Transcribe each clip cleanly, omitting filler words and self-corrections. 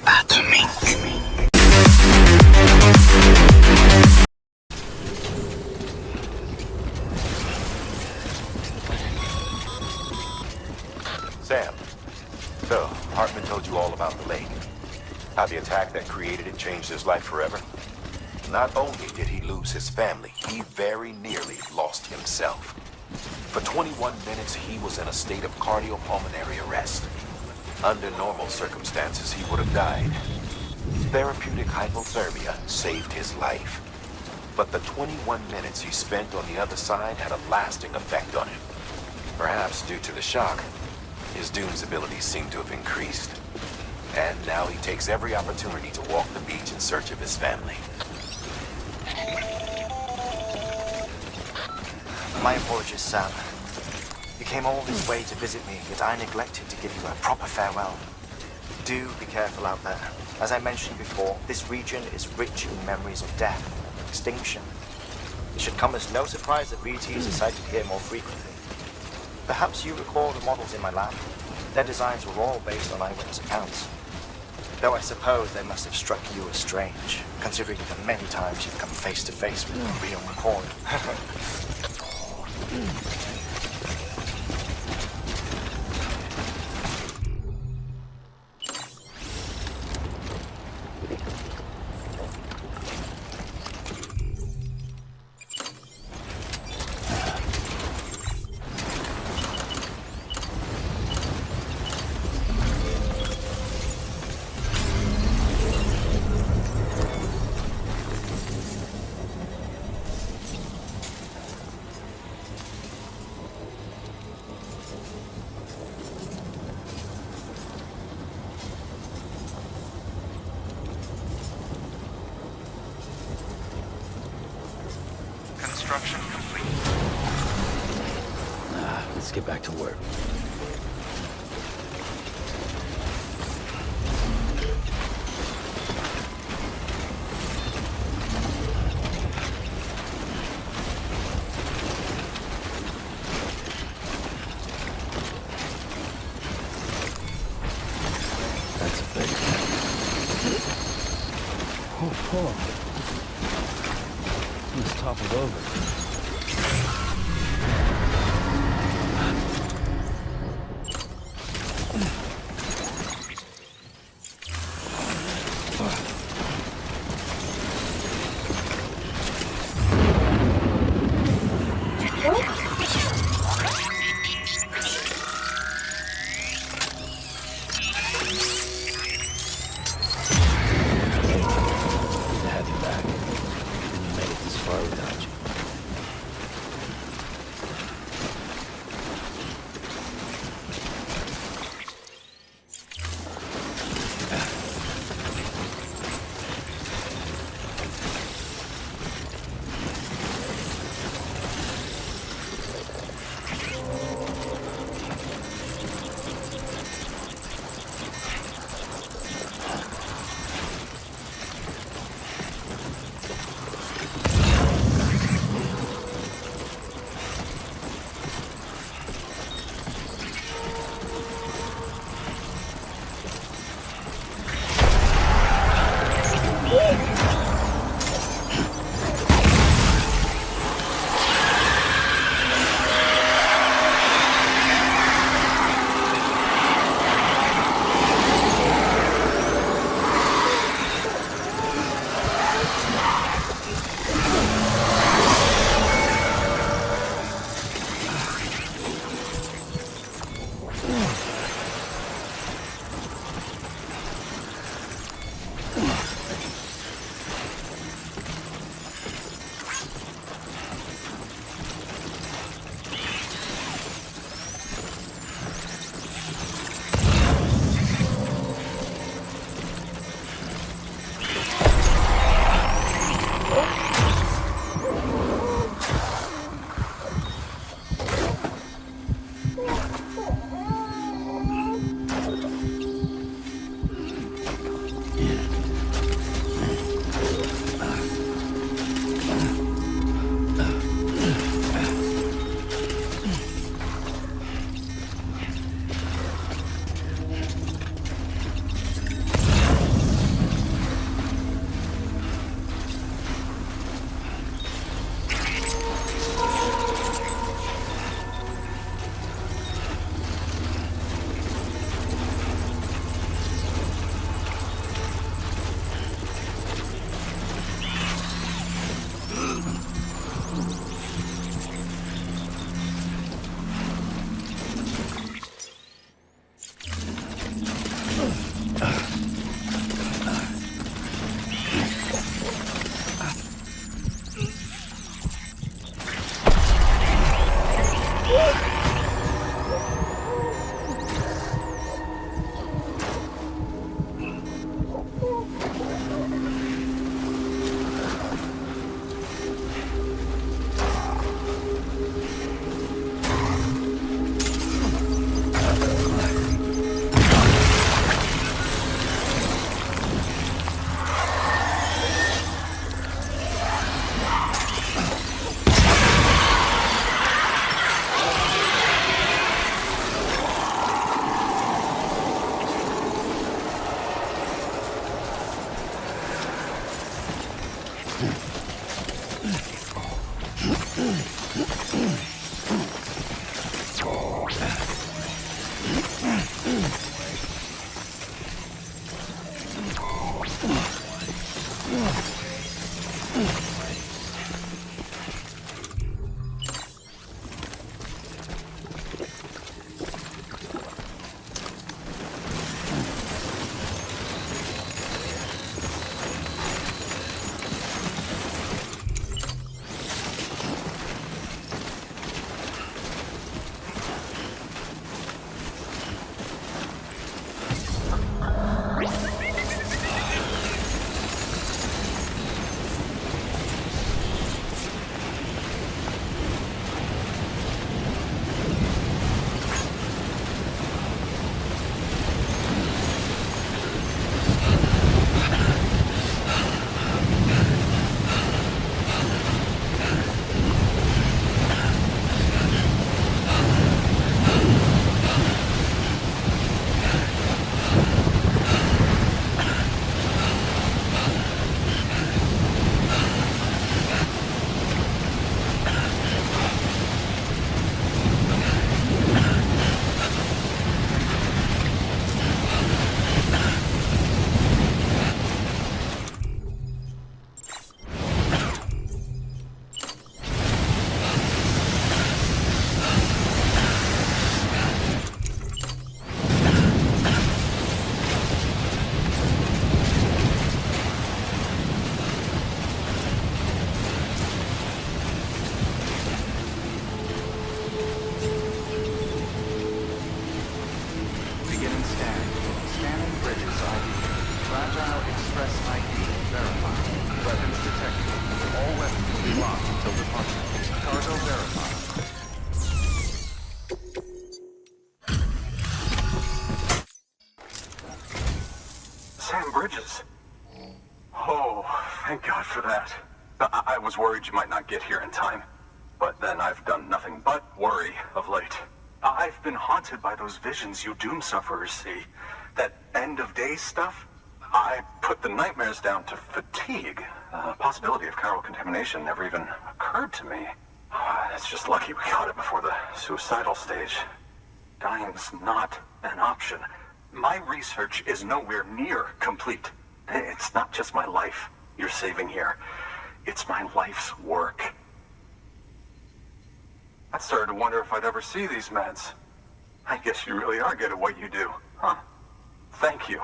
Atomic. Sam, so Hartman told you all about the lake. How the attack that created it changed his life forever? Not only did he lose his family, he very nearly lost himself. For 21 minutes, he was in a state of cardiopulmonary arrest. Under normal circumstances, he would have died. Therapeutic hypothermia saved his life. But the 21 minutes he spent on the other side had a lasting effect on him. Perhaps due to the shock, his Doom's abilities seem to have increased. And now he takes every opportunity to walk the beach in search of his family. My apologies, Sam. You came all this way to visit me, yet I neglected to give you a proper farewell. Do be careful out there. As I mentioned before, this region is rich in memories of death and extinction. It should come as no surprise that VTs are sighted here more frequently. Perhaps you recall the models in my lab? Their designs were all based on eyewitness accounts. Though I suppose they must have struck you as strange, considering the many times you've come face to face with a real McCoy. Construction complete. Let's get back to work. That's a big Oh. He's toppled over. Fragile Express ID verified. Weapons detected. All weapons will be locked until departure. Cargo verified. Sam Bridges. Oh, thank God for that. I was worried you might not get here in time. But then I've done nothing but worry of late. I've been haunted by those visions you doom sufferers see. That end of days stuff. I put the nightmares down to fatigue. The possibility of chiral contamination never even occurred to me. It's just lucky we caught it before the suicidal stage. Dying's not an option. My research is nowhere near complete. It's not just my life you're saving here. It's my life's work. I started to wonder if I'd ever see these meds. I guess you really are good at what you do, huh? Thank you.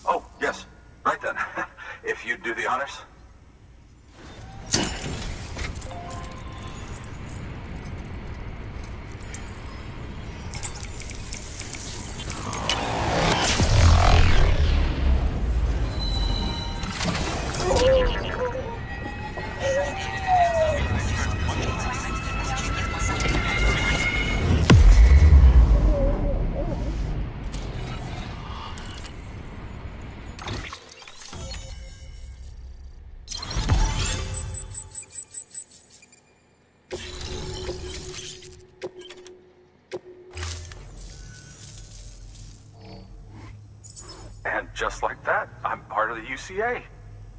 Oh, yes. Right then. If you'd do the honors. And just like that, I'm part of the UCA,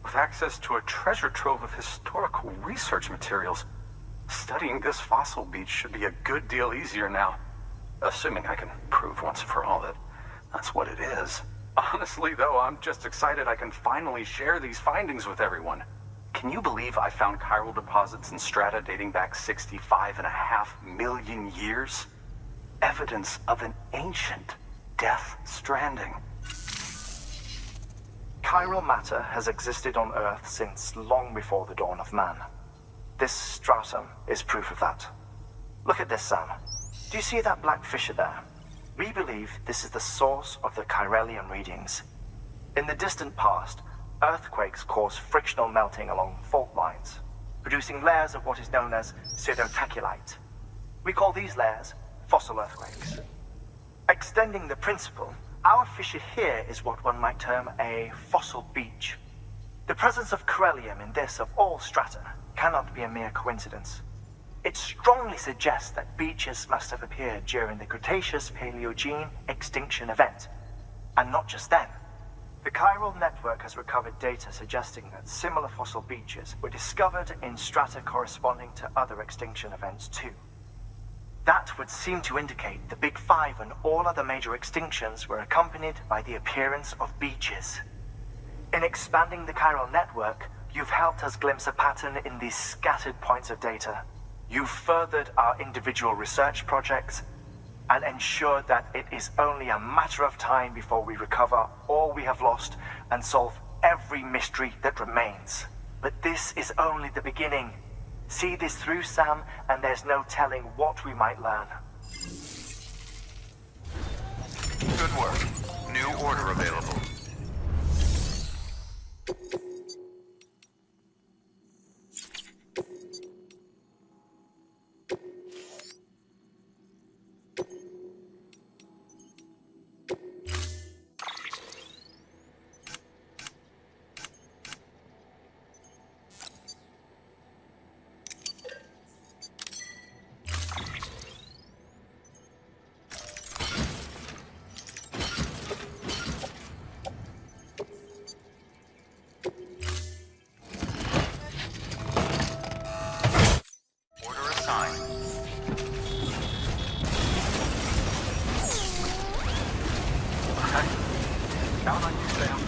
with access to a treasure trove of historical research materials. Studying this fossil beach should be a good deal easier now, assuming I can prove once and for all that that's what it is. Honestly, though, I'm just excited I can finally share these findings with everyone. Can you believe I found chiral deposits in strata dating back 65.5 million years? Evidence of an ancient death stranding. Chiral matter has existed on Earth since long before the dawn of man. This stratum is proof of that. Look at this, Sam. Do you see that black fissure there? We believe this is the source of the Chiralian readings. In the distant past, earthquakes caused frictional melting along fault lines, producing layers of what is known as pseudotaculite. We call these layers fossil earthquakes. Extending the principle, our fissure here is what one might term a fossil beach. The presence of chiralium in this of all strata cannot be a mere coincidence. It strongly suggests that beaches must have appeared during the Cretaceous-Paleogene extinction event. And not just then. The Chiral Network has recovered data suggesting that similar fossil beaches were discovered in strata corresponding to other extinction events too. That would seem to indicate the Big Five and all other major extinctions were accompanied by the appearance of beaches. In expanding the Chiral Network, you've helped us glimpse a pattern in these scattered points of data. You've furthered our individual research projects and ensured that it is only a matter of time before we recover all we have lost and solve every mystery that remains. But this is only the beginning. See this through, Sam, and there's no telling what we might learn. Good work. New order available. Count on you, Sam.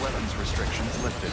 Weapons restrictions lifted.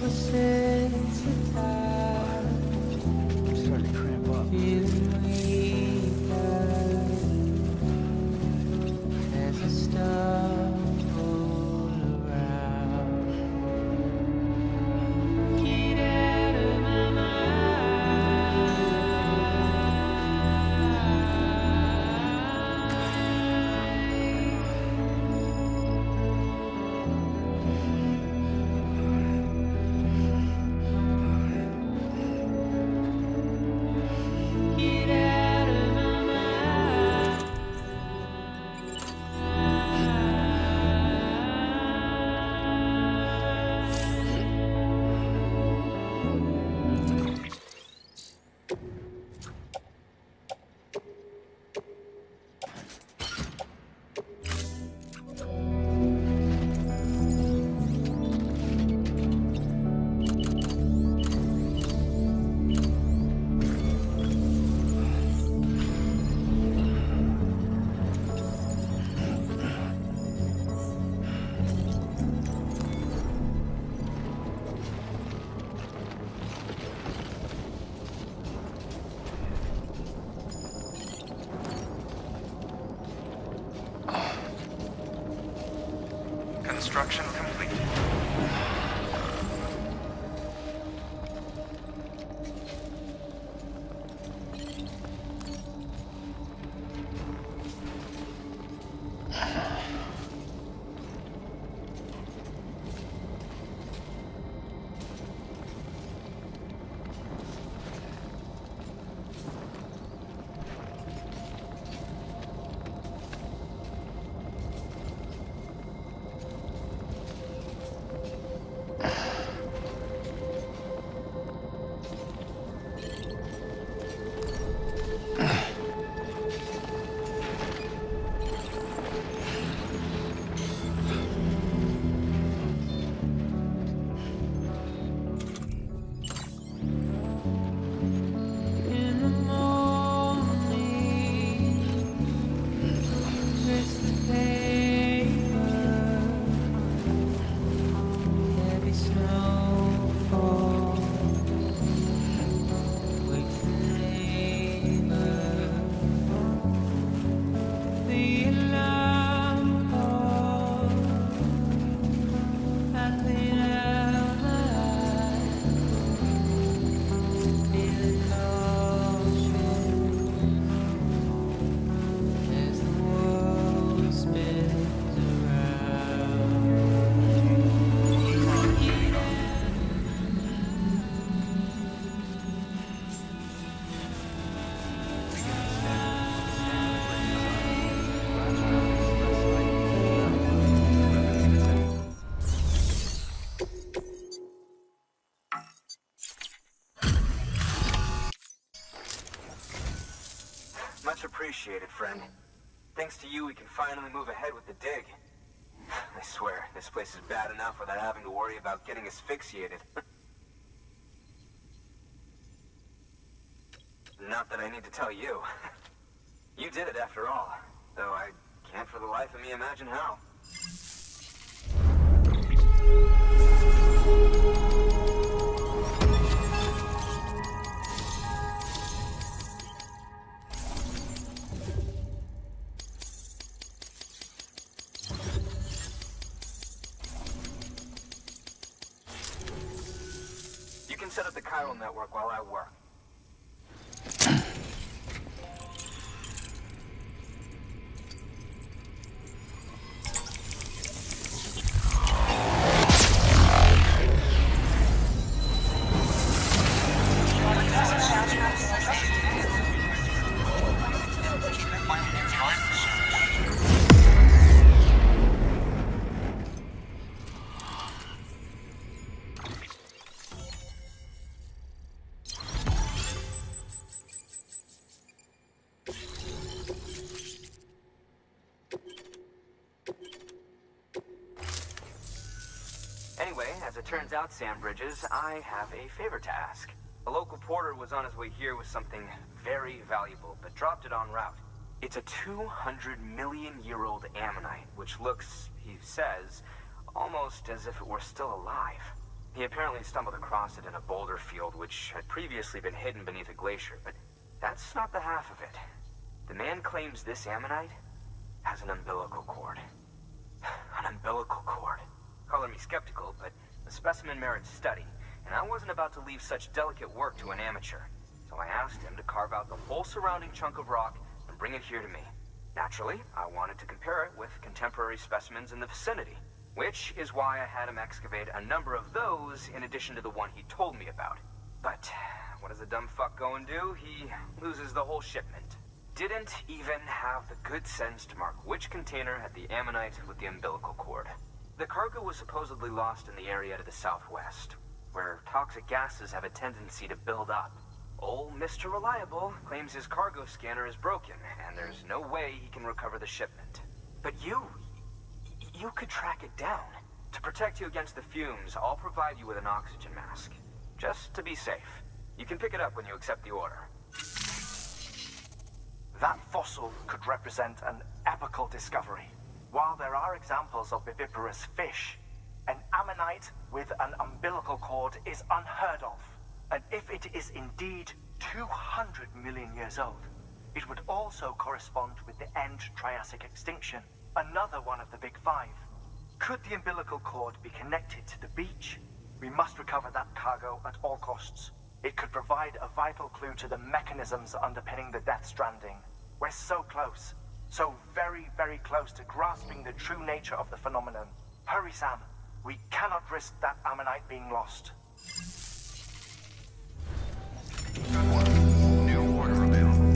I'm starting to cramp up. Construction complete. Much appreciated, friend. Thanks to you, we can finally move ahead with the dig. I swear, this place is bad enough without having to worry about getting asphyxiated. Not that I need to tell you. You did it after all, though I can't for the life of me imagine how. You can set up the Chiral Network while I work. Anyway, as it turns out, Sam Bridges, I have a favor to ask. A local porter was on his way here with something very valuable, but dropped it en route. It's a 200-million-year-old ammonite, which looks, he says, almost as if it were still alive. He apparently stumbled across it in a boulder field which had previously been hidden beneath a glacier, but that's not the half of it. The man claims this ammonite has an umbilical cord. An umbilical cord. Color me skeptical, but the specimen merits study, and I wasn't about to leave such delicate work to an amateur. So I asked him to carve out the whole surrounding chunk of rock and bring it here to me. Naturally, I wanted to compare it with contemporary specimens in the vicinity, which is why I had him excavate a number of those in addition to the one he told me about. But what does the dumb fuck go and do? He loses the whole shipment. Didn't even have the good sense to mark which container had the ammonite with the umbilical cord. The cargo was supposedly lost in the area to the southwest, where toxic gases have a tendency to build up. Old Mr. Reliable claims his cargo scanner is broken, and there's no way he can recover the shipment. But you could track it down. To protect you against the fumes, I'll provide you with an oxygen mask. Just to be safe. You can pick it up when you accept the order. That fossil could represent an epical discovery. While there are examples of viviparous fish, an ammonite with an umbilical cord is unheard of. And if it is indeed 200 million years old, it would also correspond with the end Triassic extinction, another one of the big five. Could the umbilical cord be connected to the beach? We must recover that cargo at all costs. It could provide a vital clue to the mechanisms underpinning the Death Stranding. We're so close. So very, very close to grasping the true nature of the phenomenon. Hurry, Sam. We cannot risk that ammonite being lost. Good work. New order available.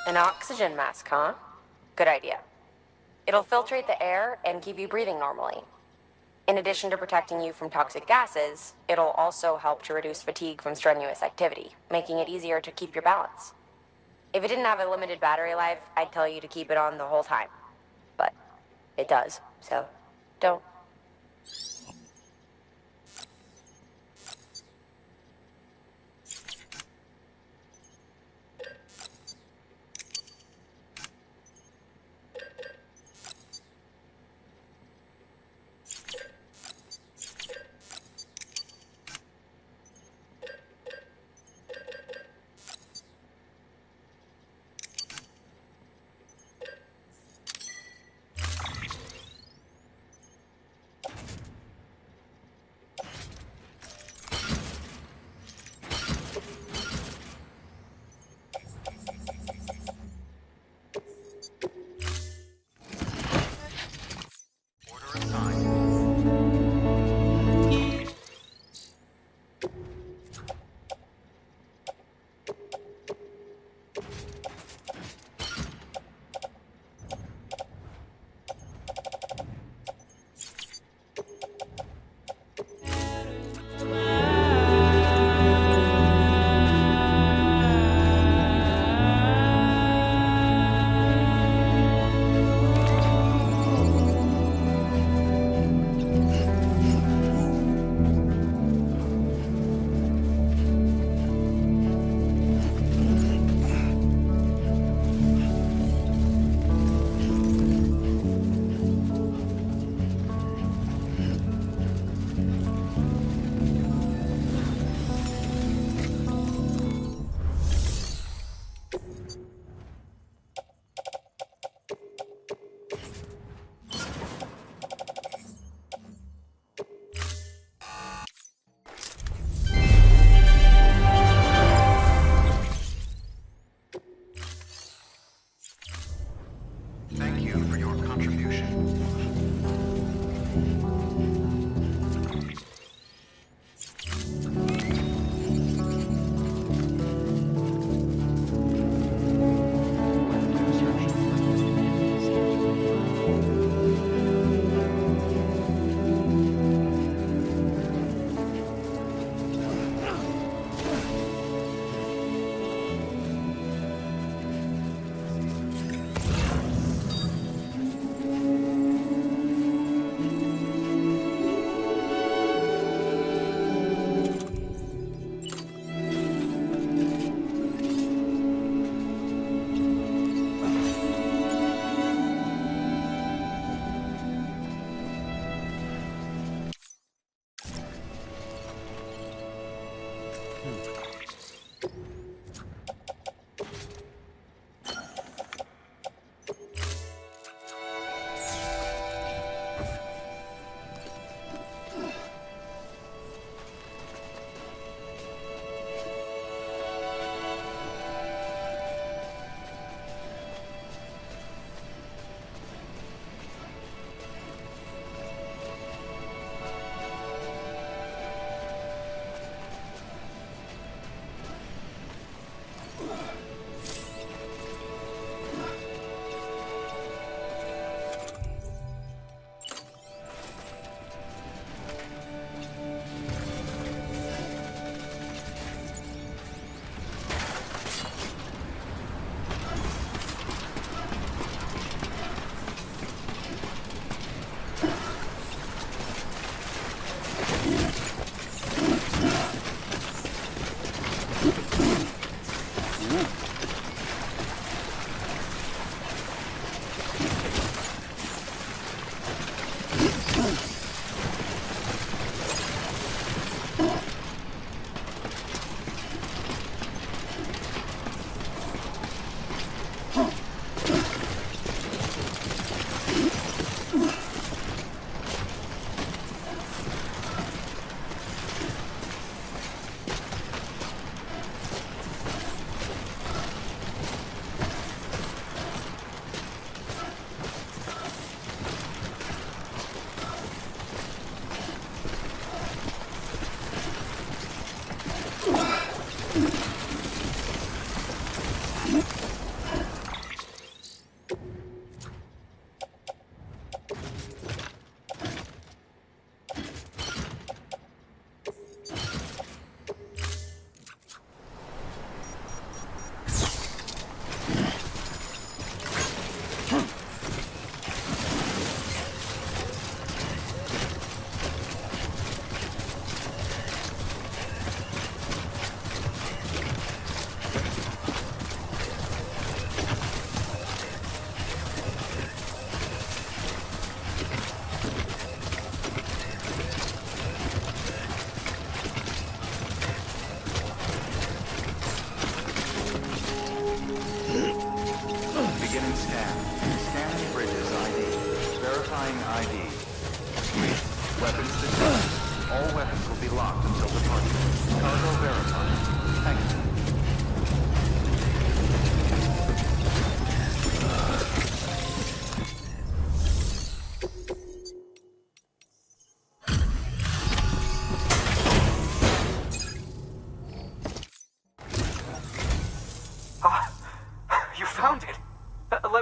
An oxygen mask, huh? Good idea. It'll filtrate the air and keep you breathing normally. In addition to protecting you from toxic gases, it'll also help to reduce fatigue from strenuous activity, making it easier to keep your balance. If it didn't have a limited battery life, I'd tell you to keep it on the whole time. But it does, so don't.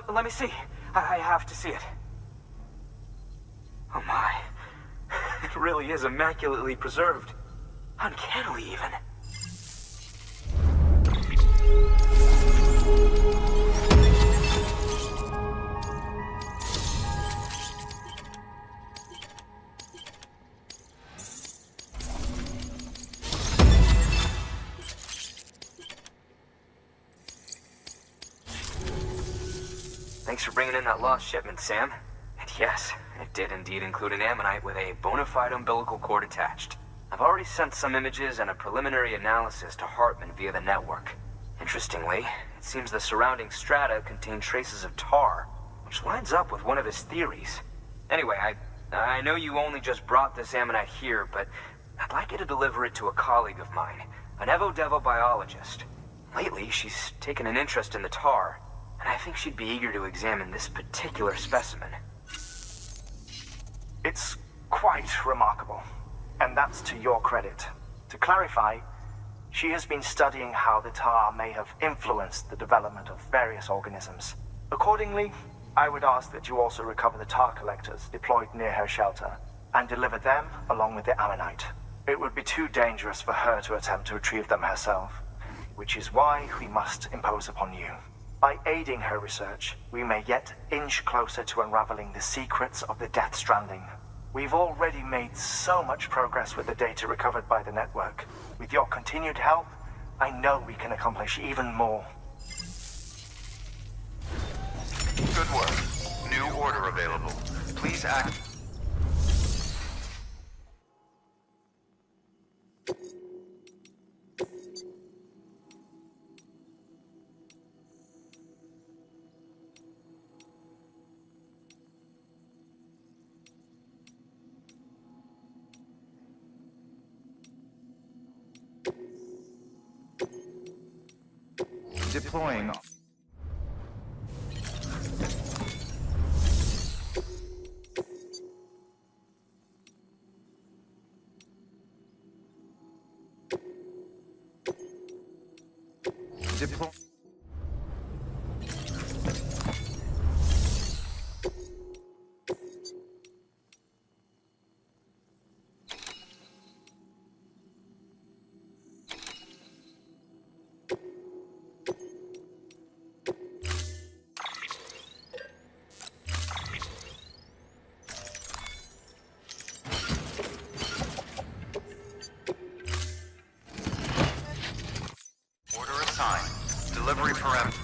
Let me see. I have to see it. Oh my. It really is immaculately preserved. Uncannily even. Thanks for bringing in that lost shipment, Sam. And yes, it did indeed include an ammonite with a bona fide umbilical cord attached. I've already sent some images and a preliminary analysis to Hartman via the network. Interestingly, it seems the surrounding strata contain traces of tar, which lines up with one of his theories. Anyway, I know you only just brought this ammonite here, but I'd like you to deliver it to a colleague of mine, an Evo-Devo biologist. Lately, she's taken an interest in the tar, and I think she'd be eager to examine this particular specimen. It's quite remarkable, and that's to your credit. To clarify, she has been studying how the tar may have influenced the development of various organisms. Accordingly, I would ask that you also recover the tar collectors deployed near her shelter and deliver them along with the ammonite. It would be too dangerous for her to attempt to retrieve them herself, which is why we must impose upon you. By aiding her research, we may yet inch closer to unraveling the secrets of the Death Stranding. We've already made so much progress with the data recovered by the network. With your continued help, I know we can accomplish even more. Good work. New order available. Please act. Deploying. Deploy. Delivery parameter.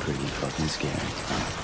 Pretty fucking scary, huh?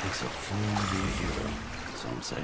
Takes a fool to be a hero, some say.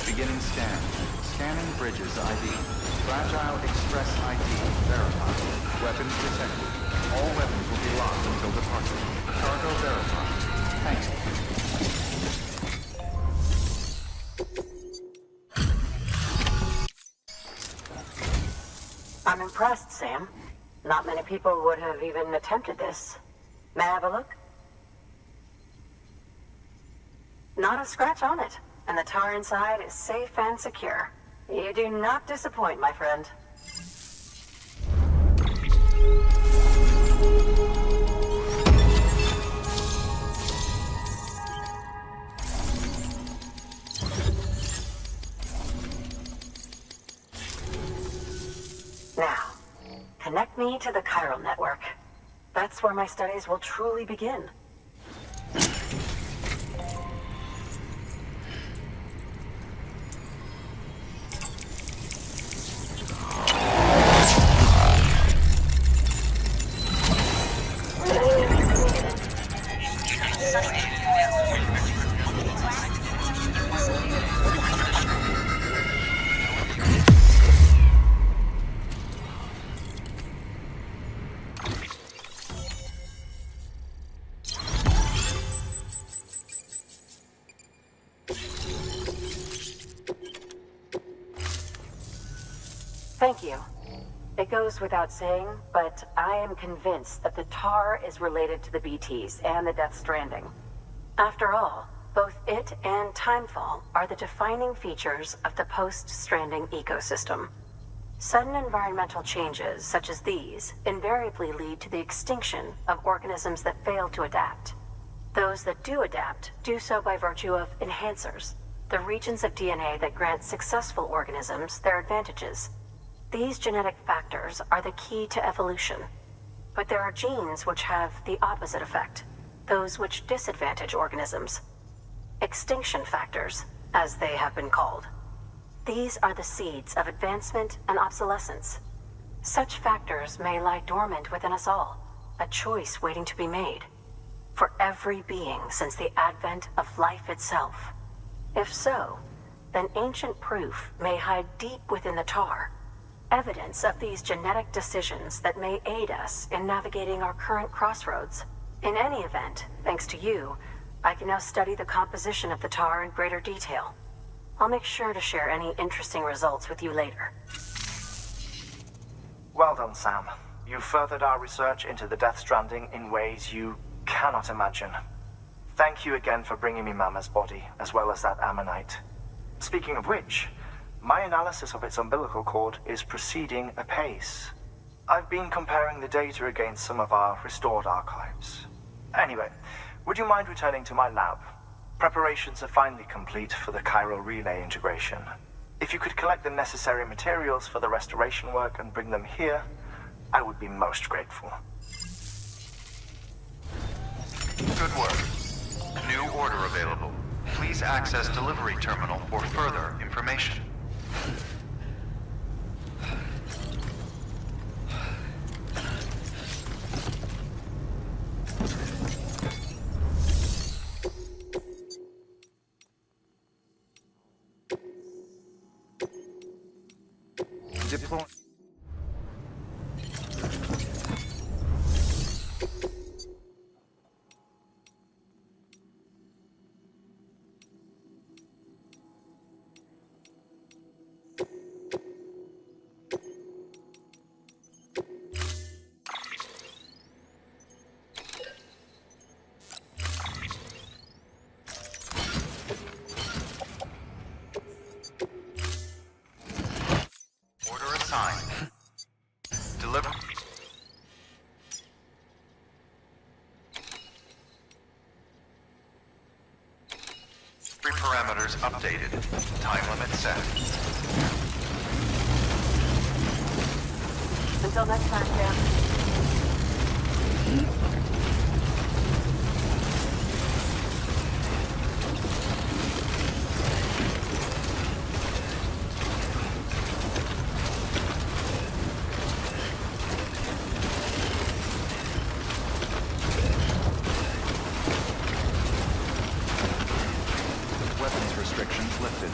Beginning scan. Scanning bridges ID. Fragile Express ID verified. Weapons detected. All weapons will be locked until departure. Cargo verified. Thank you. I'm impressed, Sam. Not many people would have even attempted this. May I have a look? Not a scratch on it, and the tar inside is safe and secure. You do not disappoint, my friend. Now, connect me to the Chiral Network. That's where my studies will truly begin. Thank you. It goes without saying, but I am convinced that the tar is related to the BTs and the Death Stranding. After all, both it and Timefall are the defining features of the post-Stranding ecosystem. Sudden environmental changes such as these invariably lead to the extinction of organisms that fail to adapt. Those that do adapt do so by virtue of enhancers, the regions of DNA that grant successful organisms their advantages. These genetic factors are the key to evolution. But there are genes which have the opposite effect, those which disadvantage organisms. Extinction factors, as they have been called. These are the seeds of advancement and obsolescence. Such factors may lie dormant within us all, a choice waiting to be made. For every being since the advent of life itself. If so, then ancient proof may hide deep within the tar. Evidence of these genetic decisions that may aid us in navigating our current crossroads. In any event, thanks to you, I can now study the composition of the tar in greater detail. I'll make sure to share any interesting results with you later. Well done, Sam. You furthered our research into the Death Stranding in ways you cannot imagine. Thank you again for bringing me Mama's body, as well as that ammonite. Speaking of which, my analysis of its umbilical cord is proceeding apace. I've been comparing the data against some of our restored archives. Anyway, would you mind returning to my lab? Preparations are finally complete for the chiral relay integration. If you could collect the necessary materials for the restoration work and bring them here, I would be most grateful. Good work. New order available. Please access delivery terminal for further information. Deploy. Order assigned. Deliver. Three parameters updated. Time limit set. Until next time, Jim. Weapons restrictions lifted.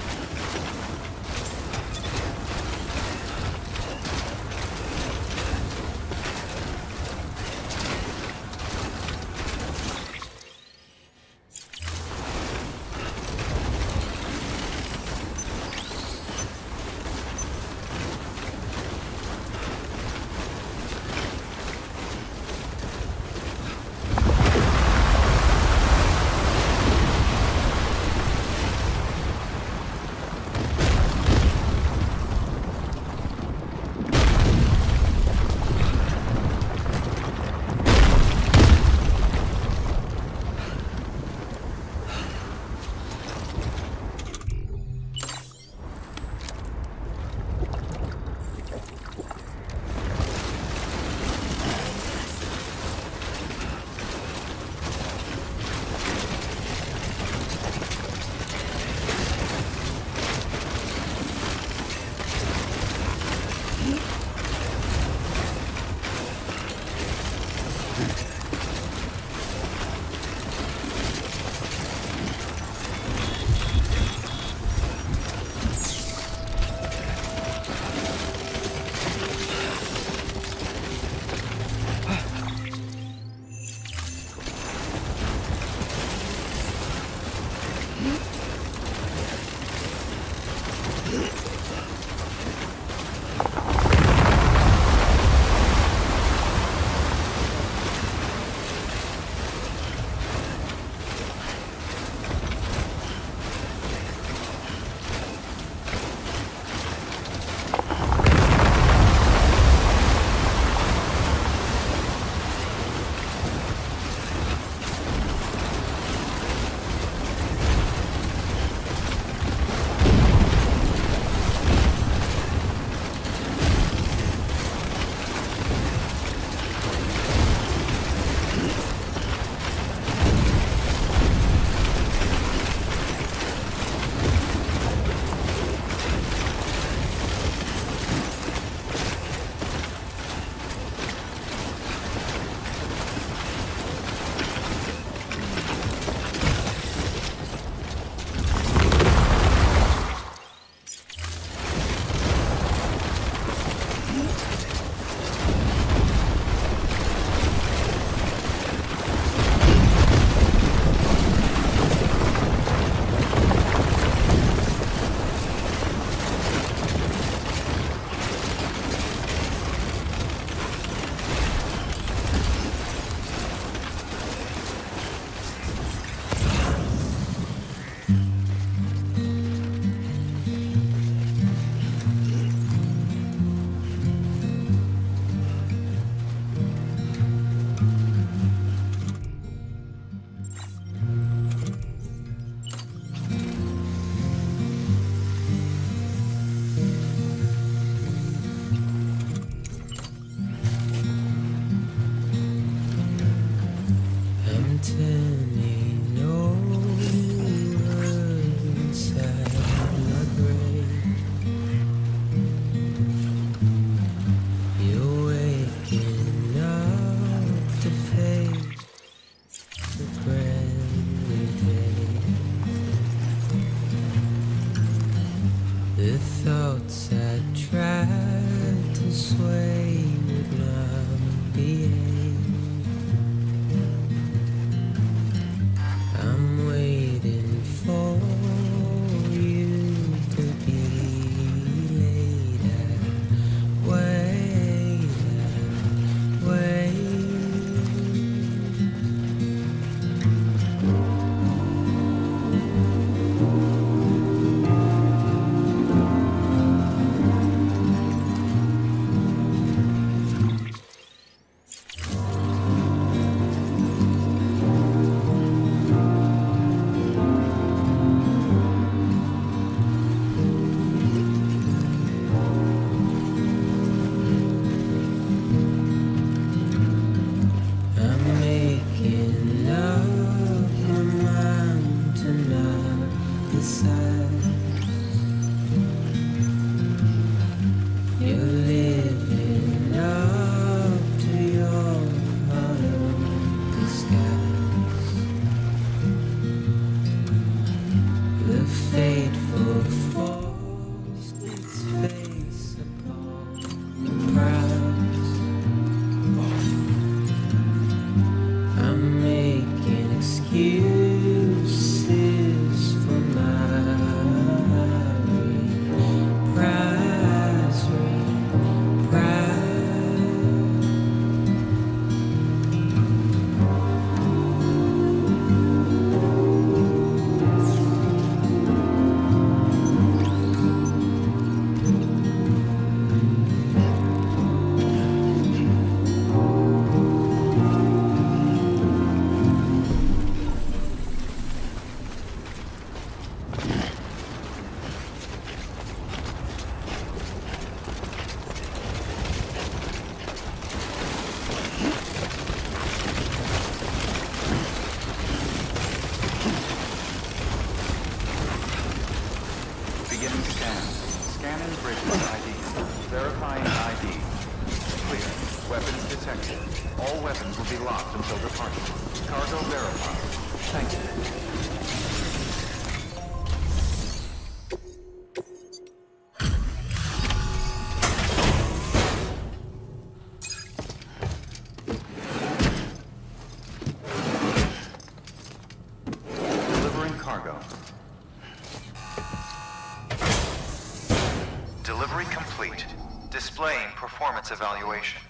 thoughts I tried to sway would not behave. I'm waiting for you to be later. Wait. I'm making up my mind to not decide. You're living up to your hollow disguise. The fateful forced its face upon the prize. I'm making excuses for my reprise. Beginning scan. Scanning Bridget ID. Verifying ID. Clear. Weapons detected. All weapons will be locked until departure. Cargo verified. Thank you. Delivering cargo. Delivery complete. Displaying performance evaluation.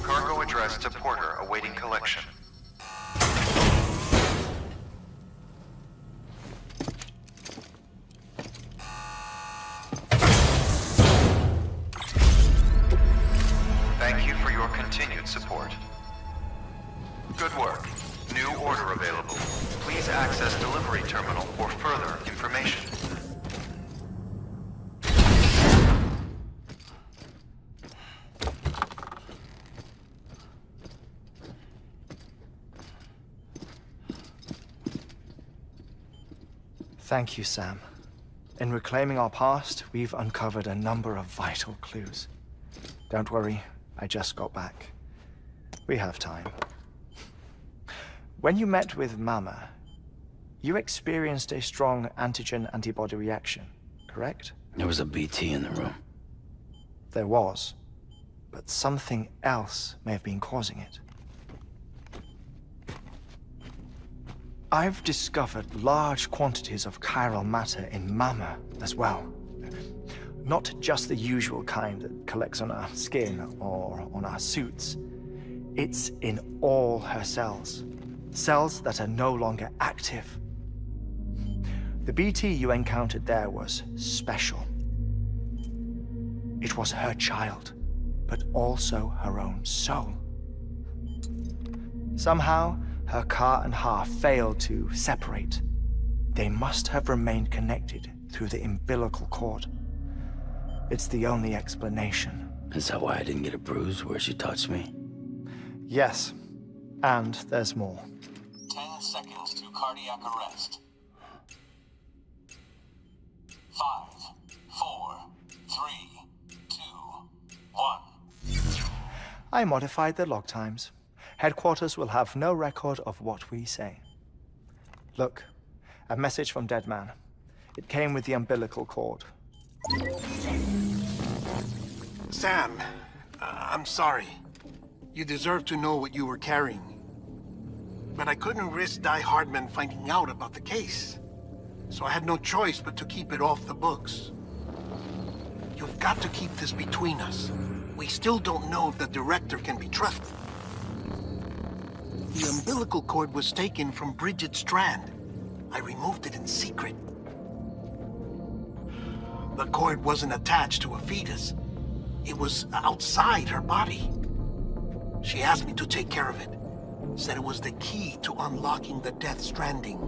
Cargo addressed to Porter awaiting collection. Thank you for your continued support. Good work. New order available. Please access delivery terminal for further information. Thank you, Sam. In reclaiming our past, we've uncovered a number of vital clues. Don't worry, I just got back. We have time. When you met with Mama, you experienced a strong antigen-antibody reaction, correct? There was a BT in the room. There was, but something else may have been causing it. I've discovered large quantities of chiral matter in Mama as well. Not just the usual kind that collects on our skin or on our suits. It's in all her cells. Cells that are no longer active. The BT you encountered there was special. It was her child, but also her own soul. Somehow, her car and half failed to separate. They must have remained connected through the umbilical cord. It's the only explanation. Is that why I didn't get a bruise where she touched me? Yes, and there's more. 10 seconds to cardiac arrest. 5, 4, 3, 2, 1. I modified the log times. Headquarters will have no record of what we say. Look, a message from Dead Man. It came with the umbilical cord. Sam, I'm sorry. You deserve to know what you were carrying. But I couldn't risk Di Hardman finding out about the case. So I had no choice but to keep it off the books. You've got to keep this between us. We still don't know if the director can be trusted. The umbilical cord was taken from Bridget Strand. I removed it in secret. The cord wasn't attached to a fetus. It was outside her body. She asked me to take care of it. Said it was the key to unlocking the Death Stranding.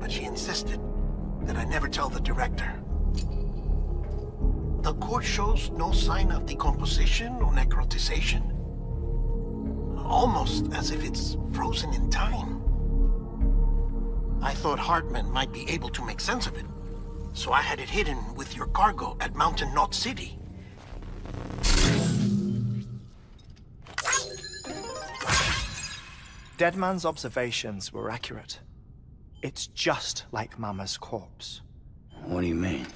But she insisted that I never tell the director. The cord shows no sign of decomposition or necrotization. Almost as if it's frozen in time. I thought Hartman might be able to make sense of it. So I had it hidden with your cargo at Mountain Knot City. Deadman's observations were accurate. It's just like Mama's corpse. What do you mean?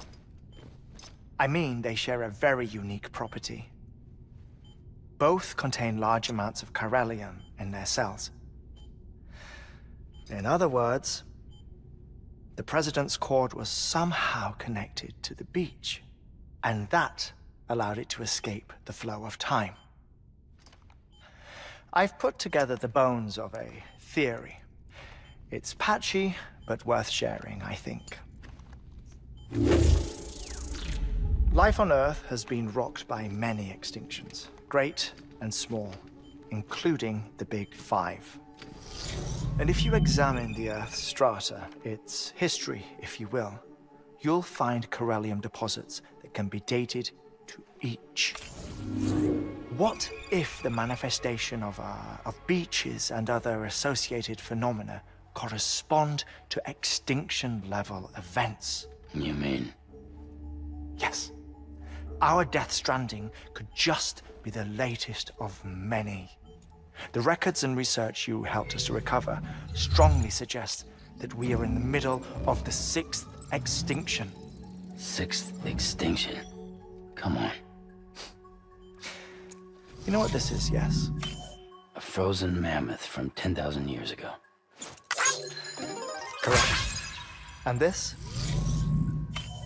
I mean, they share a very unique property. Both contain large amounts of chiralium in their cells. In other words, the President's cord was somehow connected to the beach, and that allowed it to escape the flow of time. I've put together the bones of a theory. It's patchy, but worth sharing, I think. Life on Earth has been rocked by many extinctions, great and small, including the Big Five. And if you examine the Earth's strata, its history, if you will, you'll find chiralium deposits that can be dated to each. What if the manifestation of beaches and other associated phenomena correspond to extinction-level events? You mean? Yes. Our Death Stranding could just be the latest of many. The records and research you helped us to recover strongly suggest that we are in the middle of the 6th extinction. 6th extinction? Come on. You know what this is, yes? A frozen mammoth from 10,000 years ago. Correct. And this?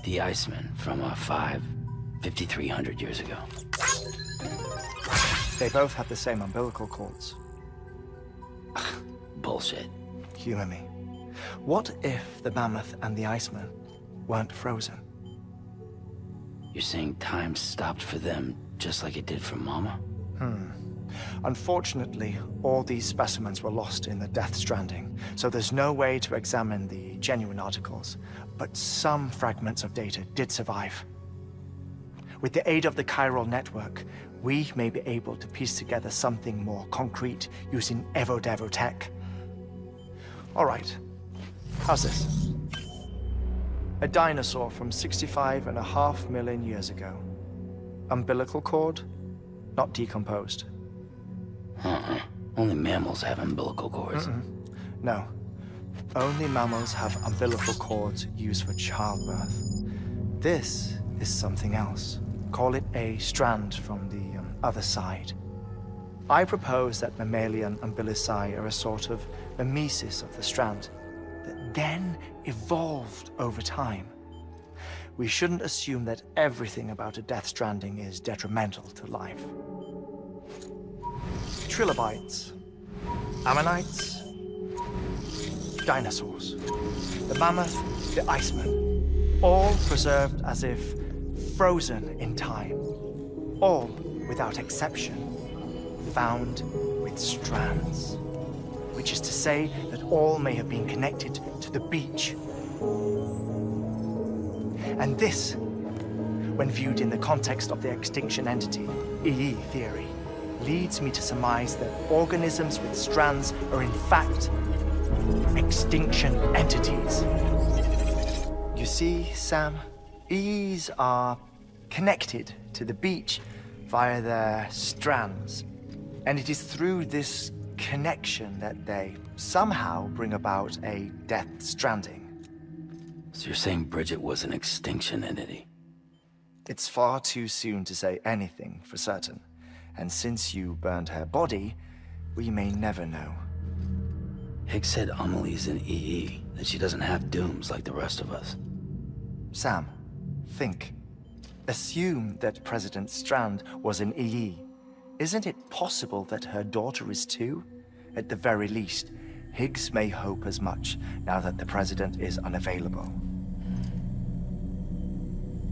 The Iceman from 5,300 years ago. They both have the same umbilical cords. Bullshit. Humor me. What if the mammoth and the Iceman weren't frozen? You're saying time stopped for them just like it did for Mama? Unfortunately, all these specimens were lost in the Death Stranding, so there's no way to examine the genuine articles, but some fragments of data did survive. With the aid of the Chiral Network, we may be able to piece together something more concrete using Evo-Devo tech. All right, how's this? A dinosaur from 65.5 million years ago. Umbilical cord, not decomposed. Only mammals have umbilical cords. No. Only mammals have umbilical cords used for childbirth. This is something else. Call it a strand from the other side. I propose that mammalian umbilici are a sort of mimesis of the strand that then evolved over time. We shouldn't assume that everything about a Death Stranding is detrimental to life. Trilobites, ammonites, dinosaurs, the mammoth, the Iceman, all preserved as if frozen in time, all, without exception, found with strands, which is to say that all may have been connected to the beach. And this when viewed in the context of the extinction entity, EE theory, leads me to surmise that organisms with strands are in fact extinction entities. You see, Sam, EEs are connected to the beach via their strands, and it is through this connection that they somehow bring about a death stranding. So you're saying Bridget was an extinction entity? It's far too soon to say anything for certain, and since you burned her body, we may never know. Higgs said Amelie's an EE, that she doesn't have dooms like the rest of us. Sam, think. Assume that President Strand was an EE. Isn't it possible that her daughter is too? At the very least, Higgs may hope as much now that the President is unavailable.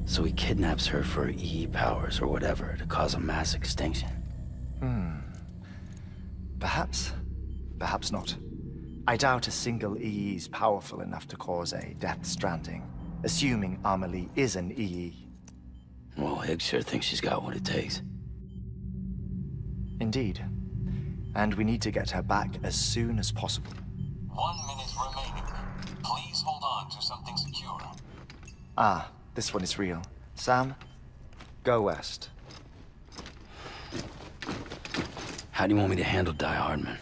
So he kidnaps her for EE powers or whatever to cause a mass extinction? Perhaps. Perhaps not. I doubt a single EE is powerful enough to cause a death stranding, assuming Amelie is an EE. Well, Higgs sure thinks she's got what it takes. Indeed. And we need to get her back as soon as possible. 1 minute remaining. Please hold on to something secure. Ah, this one is real. Sam, go west. How do you want me to handle Die Hardman?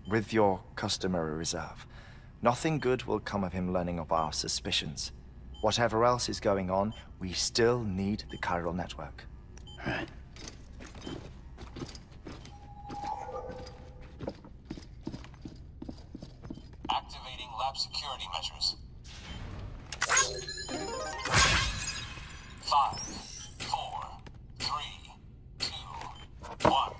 With your customary reserve. Nothing good will come of him learning of our suspicions. Whatever else is going on, we still need the Chiral Network. Right. Activating lab security measures. 5, 4, 3, 2, 1.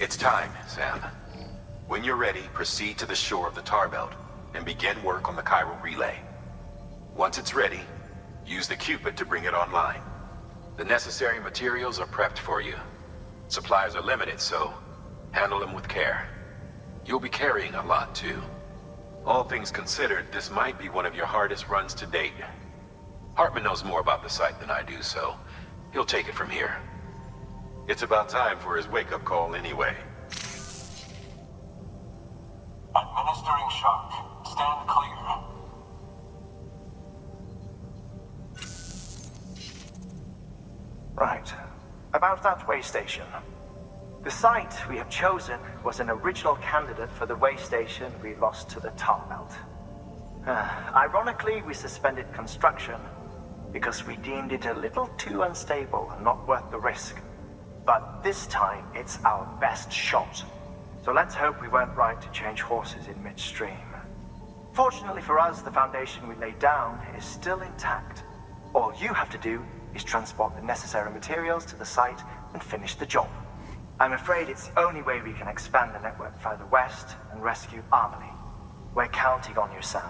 It's time, Sam. When you're ready, proceed to the shore of the tar belt and begin work on the chiral relay. Once it's ready, use the Cupid to bring it online. The necessary materials are prepped for you. Supplies are limited, so handle them with care. You'll be carrying a lot, too. All things considered, this might be one of your hardest runs to date. Hartman knows more about the site than I do, so he'll take it from here. It's about time for his wake-up call anyway. Administering shock. Stand clear. Right. About that way station. The site we have chosen was an original candidate for the way station we lost to the tar belt. Ironically, we suspended construction because we deemed it a little too unstable and not worth the risk. But this time, it's our best shot. So let's hope we weren't right to change horses in midstream. Fortunately for us, the foundation we laid down is still intact. All you have to do is transport the necessary materials to the site and finish the job. I'm afraid it's the only way we can expand the network further west and rescue Amelie. We're counting on you, Sam.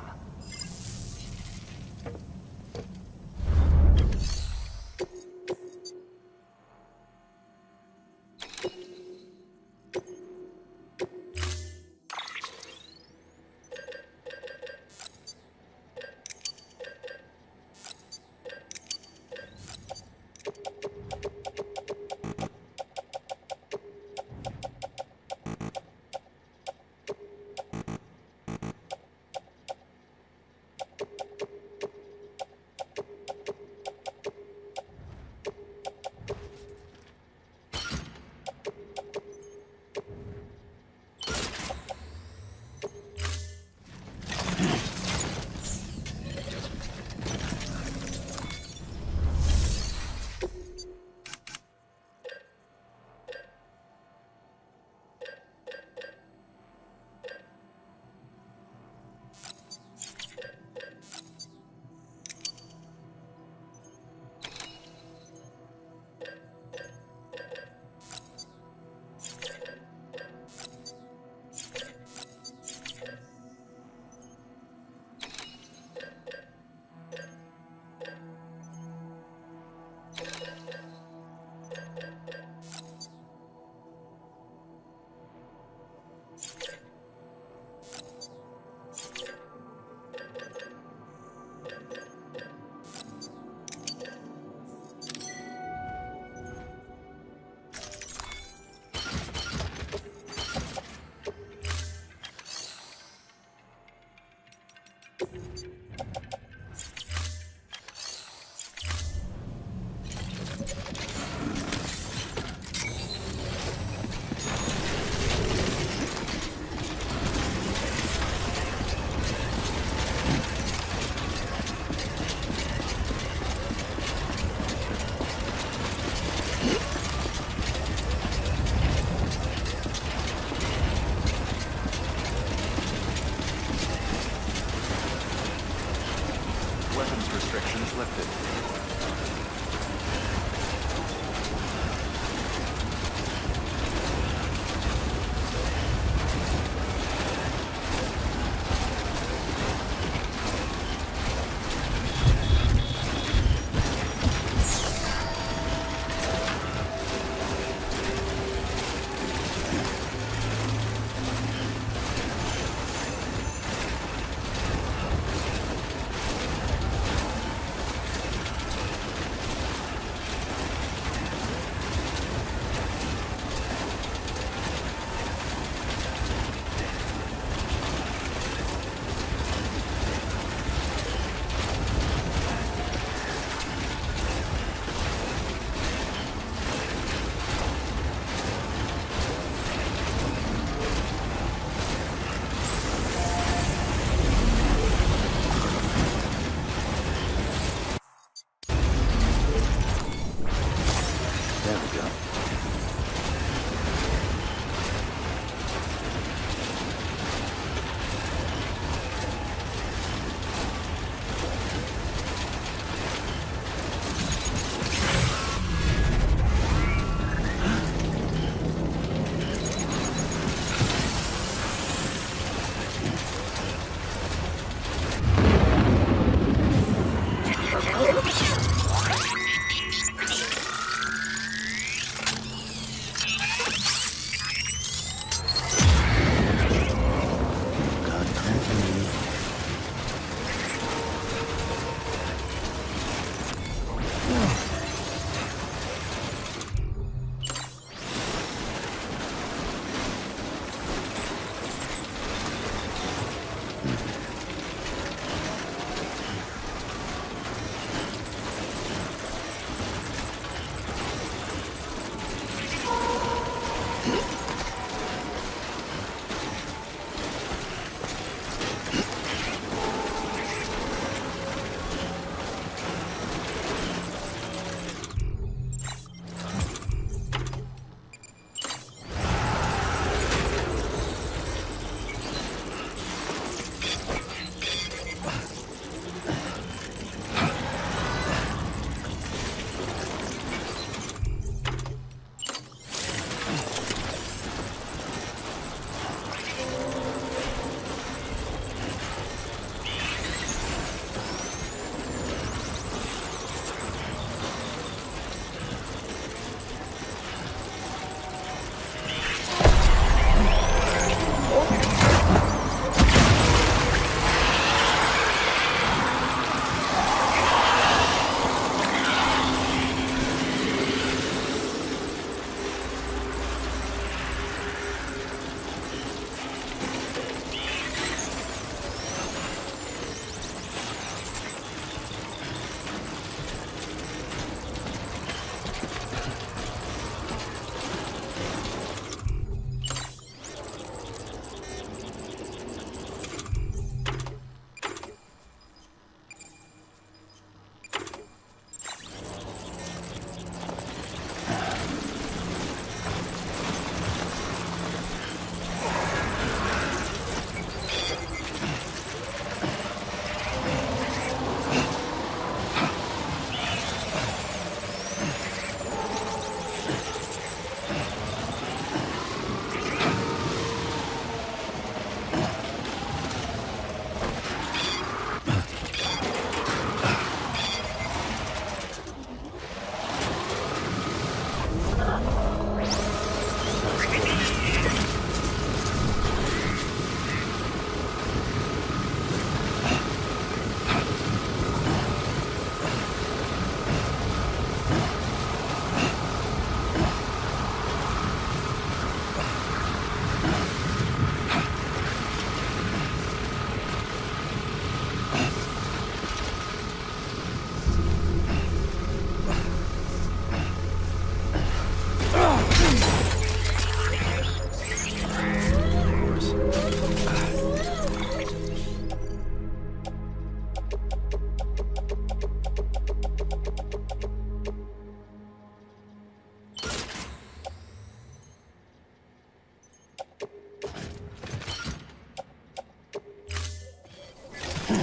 It's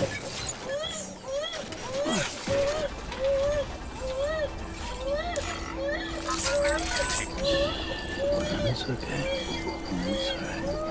okay. It's alright.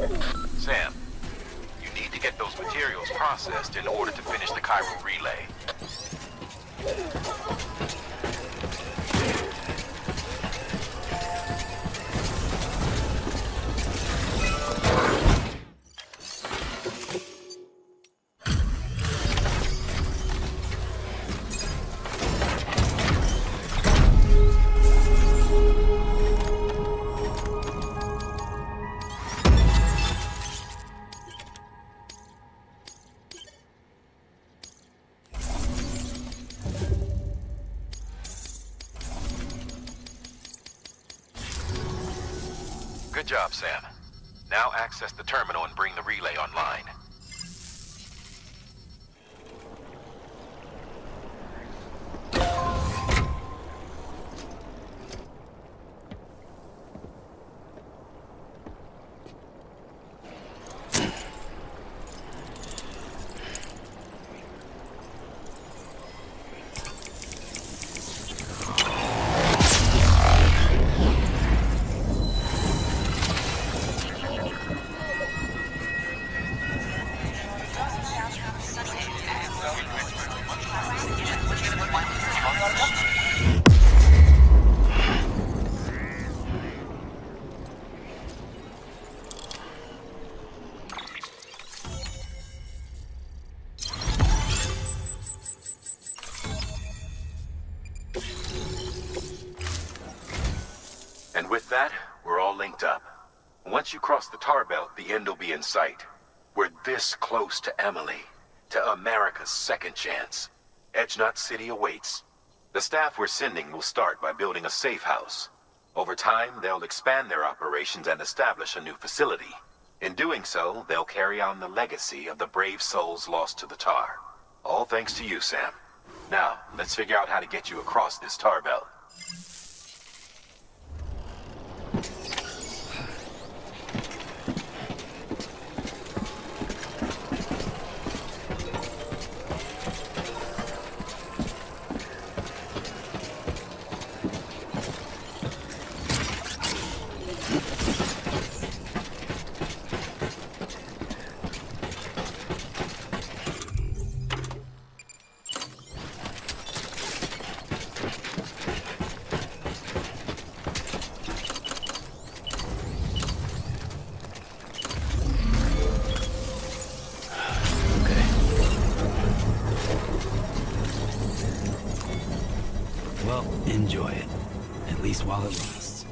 Sam, you need to get those materials processed in order to finish the chiral relay. Good job, Sam. Now access the terminal and bring the relay online. And with that, we're all linked up. Once you cross the tar belt, the end will be in sight. We're this close to Amelie, to America's second chance. Edgenut City awaits. The staff we're sending will start by building a safe house. Over time, they'll expand their operations and establish a new facility. In doing so, they'll carry on the legacy of the brave souls lost to the tar. All thanks to you, Sam. Now, let's figure out how to get you across this tar belt. Well, enjoy it. At least while it lasts.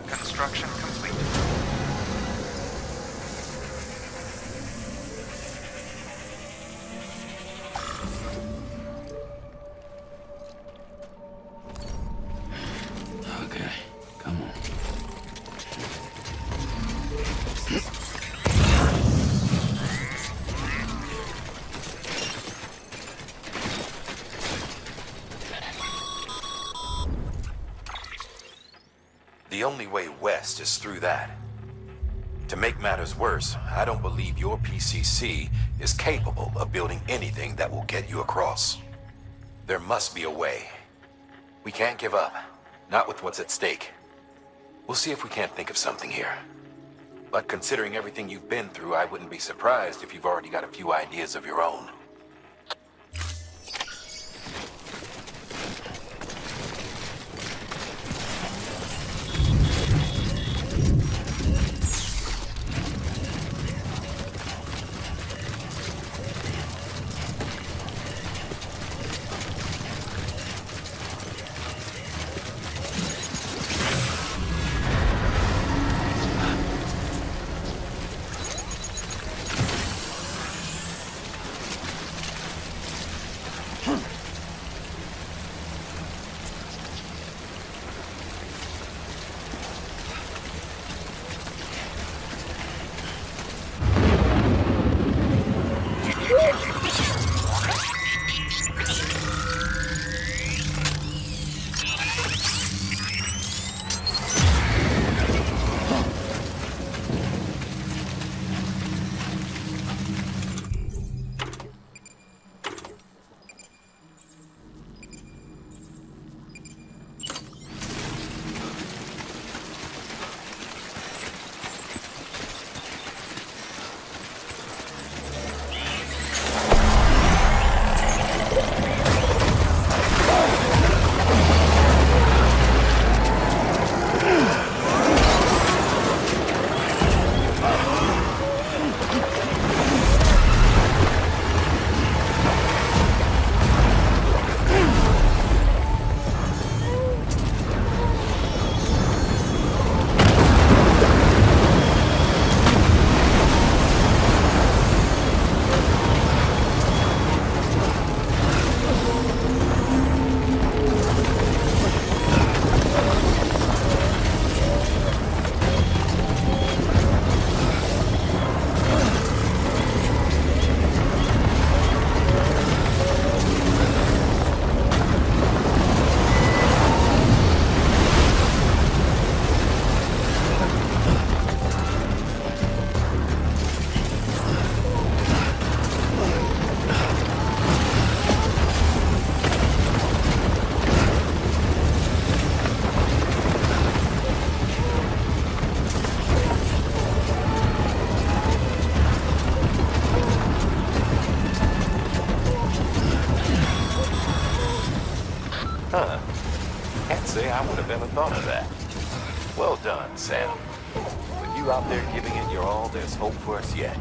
Construction complete. Okay, come on. The only way west is through that. To make matters worse, I don't believe your PCC is capable of building anything that will get you across. There must be a way. We can't give up, not with what's at stake. We'll see if we can't think of something here. But considering everything you've been through, I wouldn't be surprised if you've already got a few ideas of your own. Huh. Can't say I would have ever thought of that. Well done, Sam. With you out there giving it your all, there's hope for us yet.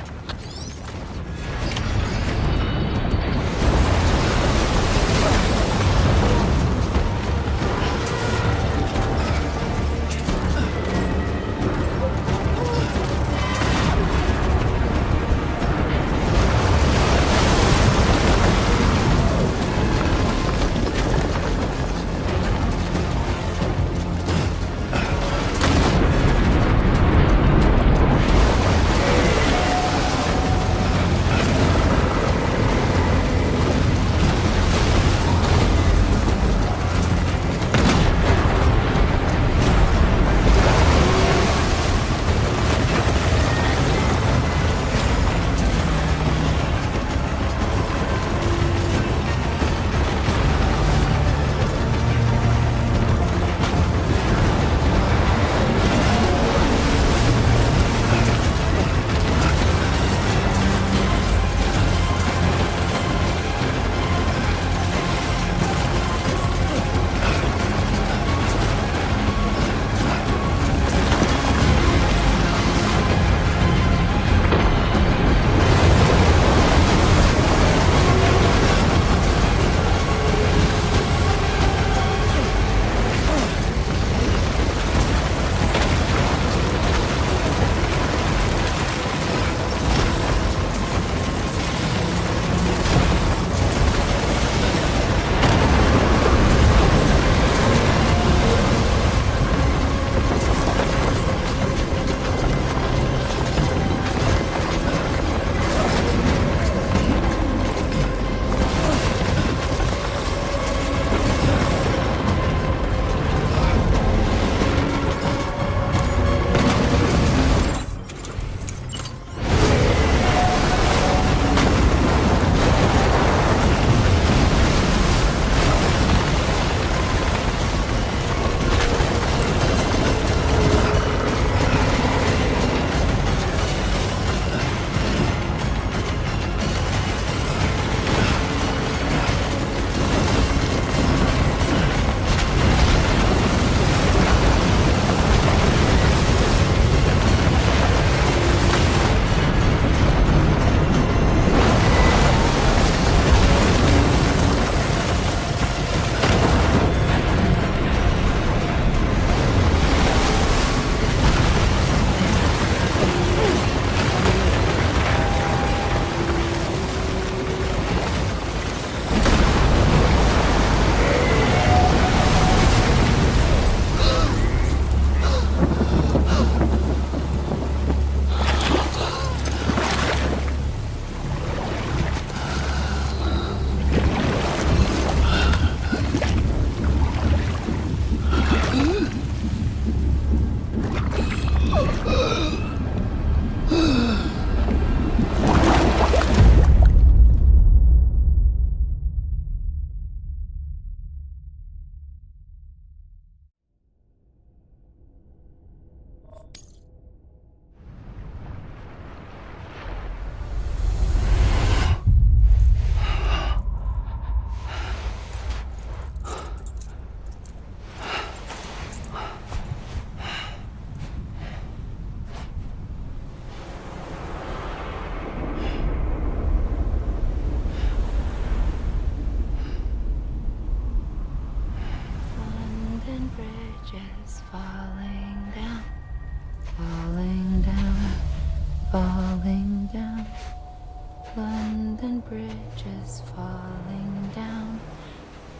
bridges falling down,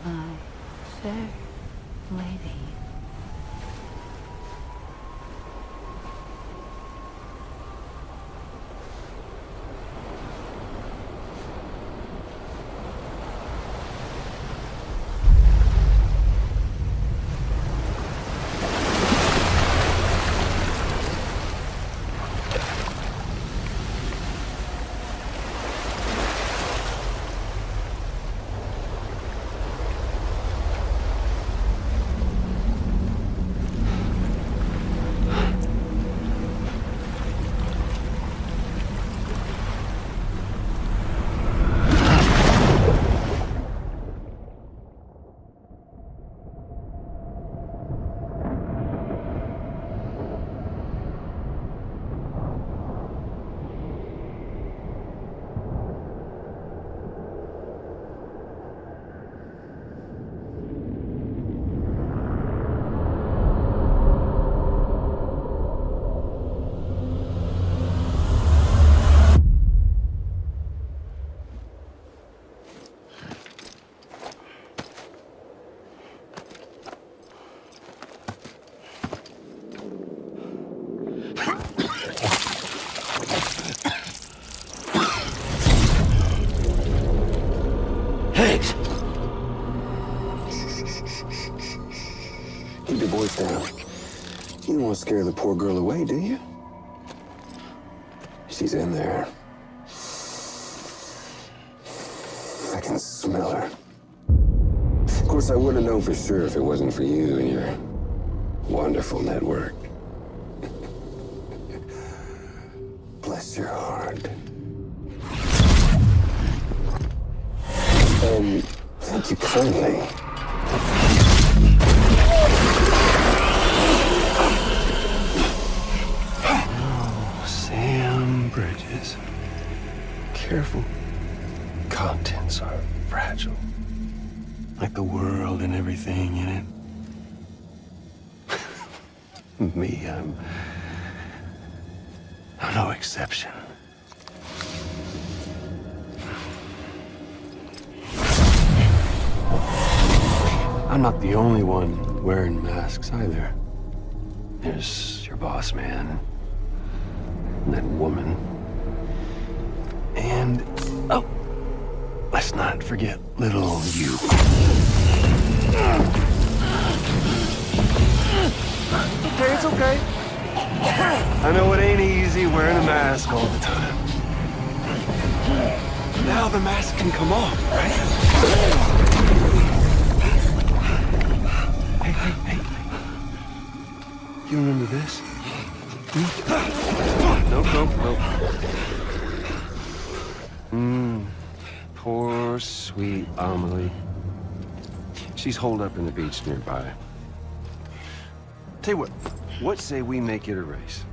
my fair lady. Higgs! Keep your voice down. You don't want to scare the poor girl away, do you? She's in there. I can smell her. Of course, I wouldn't know for sure if it wasn't for you and your wonderful network. Bless your heart. And thank you kindly. Oh, Sam Bridges. Careful. Contents are fragile. Like the world and everything in it. Me, I'm no exception. I'm not the only one wearing masks either. There's your boss man, and that woman, and, oh, let's not forget little you. Okay, it's okay. I know it ain't easy wearing a mask all the time. Now the mask can come off, right? Hey. You remember this? Nope. Poor, sweet Amelie. She's holed up in the beach nearby. Tell you what say we make it a race?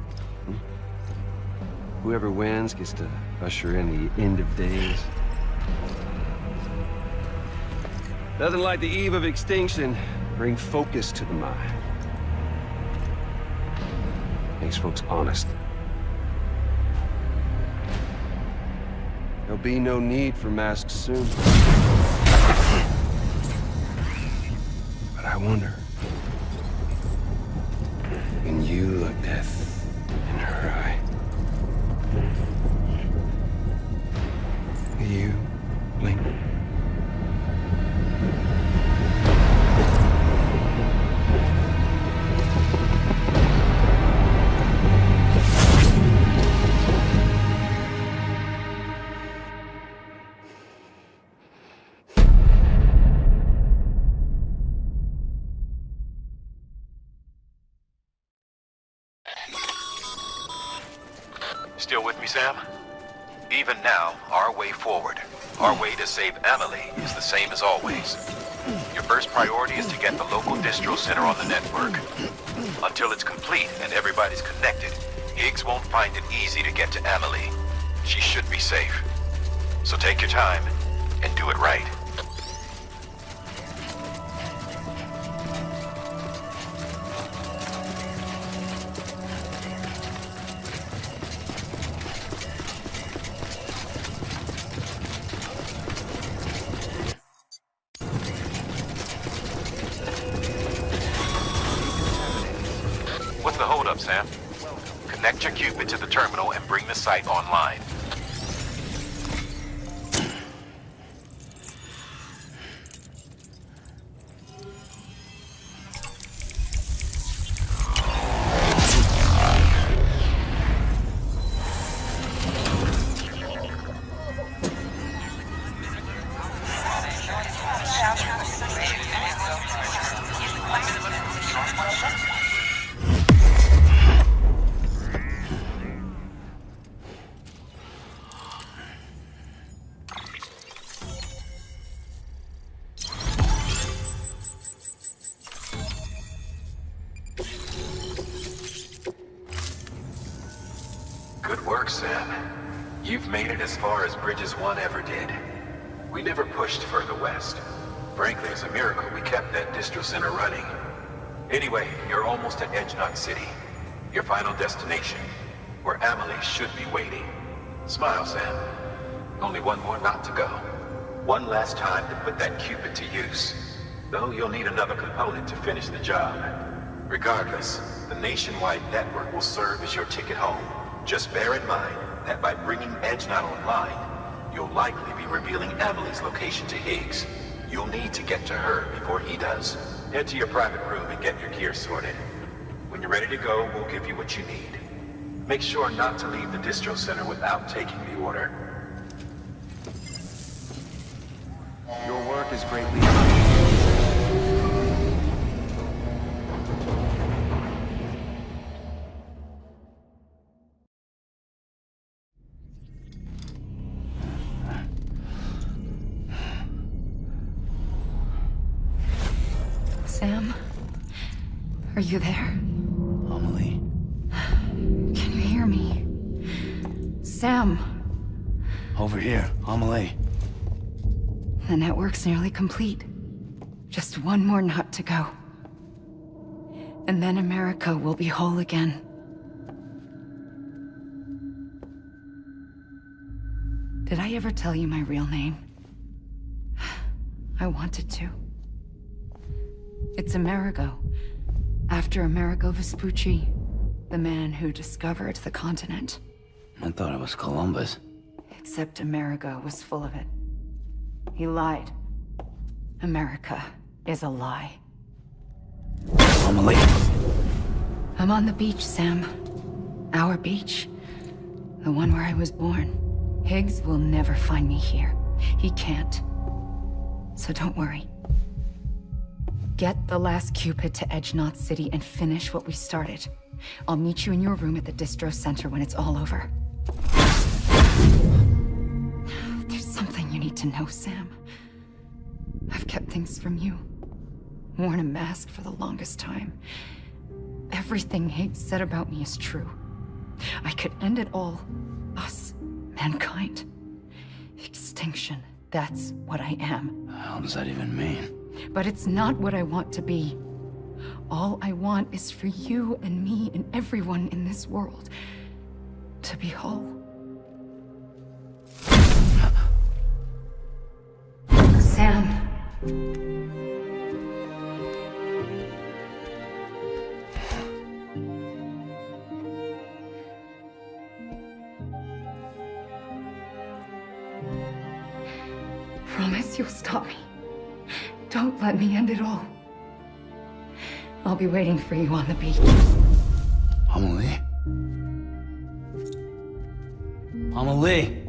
Whoever wins gets to usher in the end of days. Nothing like the eve of extinction. Bring focus to the mind. Makes folks honest. There'll be no need for masks soon. But I wonder, when you look death in her eye, will you blink? Still with me, Sam? Even now, our way forward, our way to save Amelie is the same as always. Your first priority is to get the local distro center on the network. Until it's complete and everybody's connected, Higgs won't find it easy to get to Amelie. She should be safe. So take your time and do it right. What's the holdup, Sam? Connect your Cupid to the terminal and bring the site online. Good work, Sam. You've made it as far as Bridges 1 ever did. We never pushed further west. Frankly, it's a miracle we kept that distro center running. Anyway, you're almost at Edgenut City, your final destination, where Amelie should be waiting. Smile, Sam. Only one more knot to go. One last time to put that Cupid to use. Though you'll need another component to finish the job. Regardless, the nationwide network will serve as your ticket home. Just bear in mind that by bringing Edgenut online, you'll likely be revealing Amelie's location to Higgs. You'll need to get to her before he does. Head to your private room and get your gear sorted. When you're ready to go, we'll give you what you need. Make sure not to leave the distro center without taking the order. Your work is greatly appreciated. Sam? Are you there? Amelie? Can you hear me? Sam! Over here, Amelie. The network's nearly complete. Just one more knot to go. And then America will be whole again. Did I ever tell you my real name? I wanted to. It's Amerigo. After Amerigo Vespucci, the man who discovered the continent. I thought it was Columbus. Except Amerigo was full of it. He lied. America is a lie. Amelie. I'm on the beach, Sam. Our beach. The one where I was born. Higgs will never find me here. He can't. So don't worry. Get the last Cupid to Edge Knot City and finish what we started. I'll meet you in your room at the distro center when it's all over. There's something you need to know, Sam. I've kept things from you. Worn a mask for the longest time. Everything Higgs said about me is true. I could end it all. Us. Mankind. Extinction. That's what I am. How does that even mean? But it's not what I want to be. All I want is for you and me and everyone in this world to be whole. Sam. Promise you'll stop me. Don't let me end it all. I'll be waiting for you on the beach. Amelie? Amelie!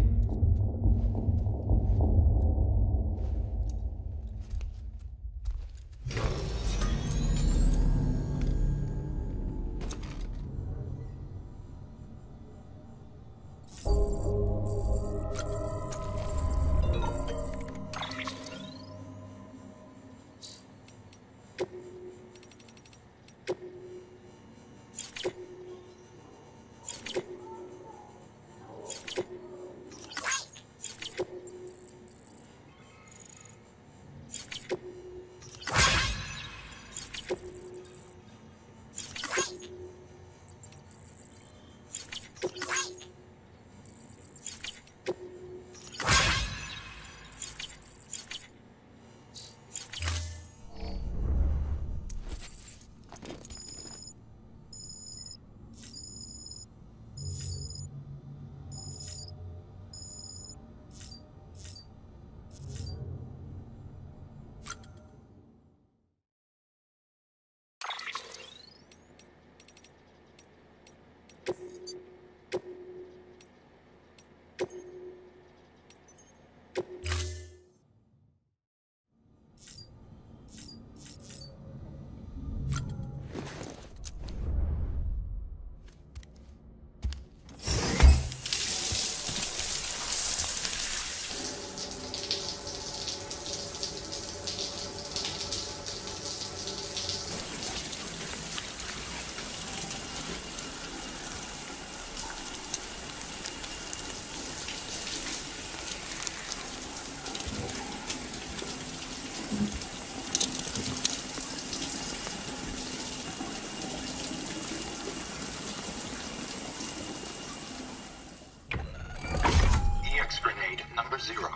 Grenade number 0.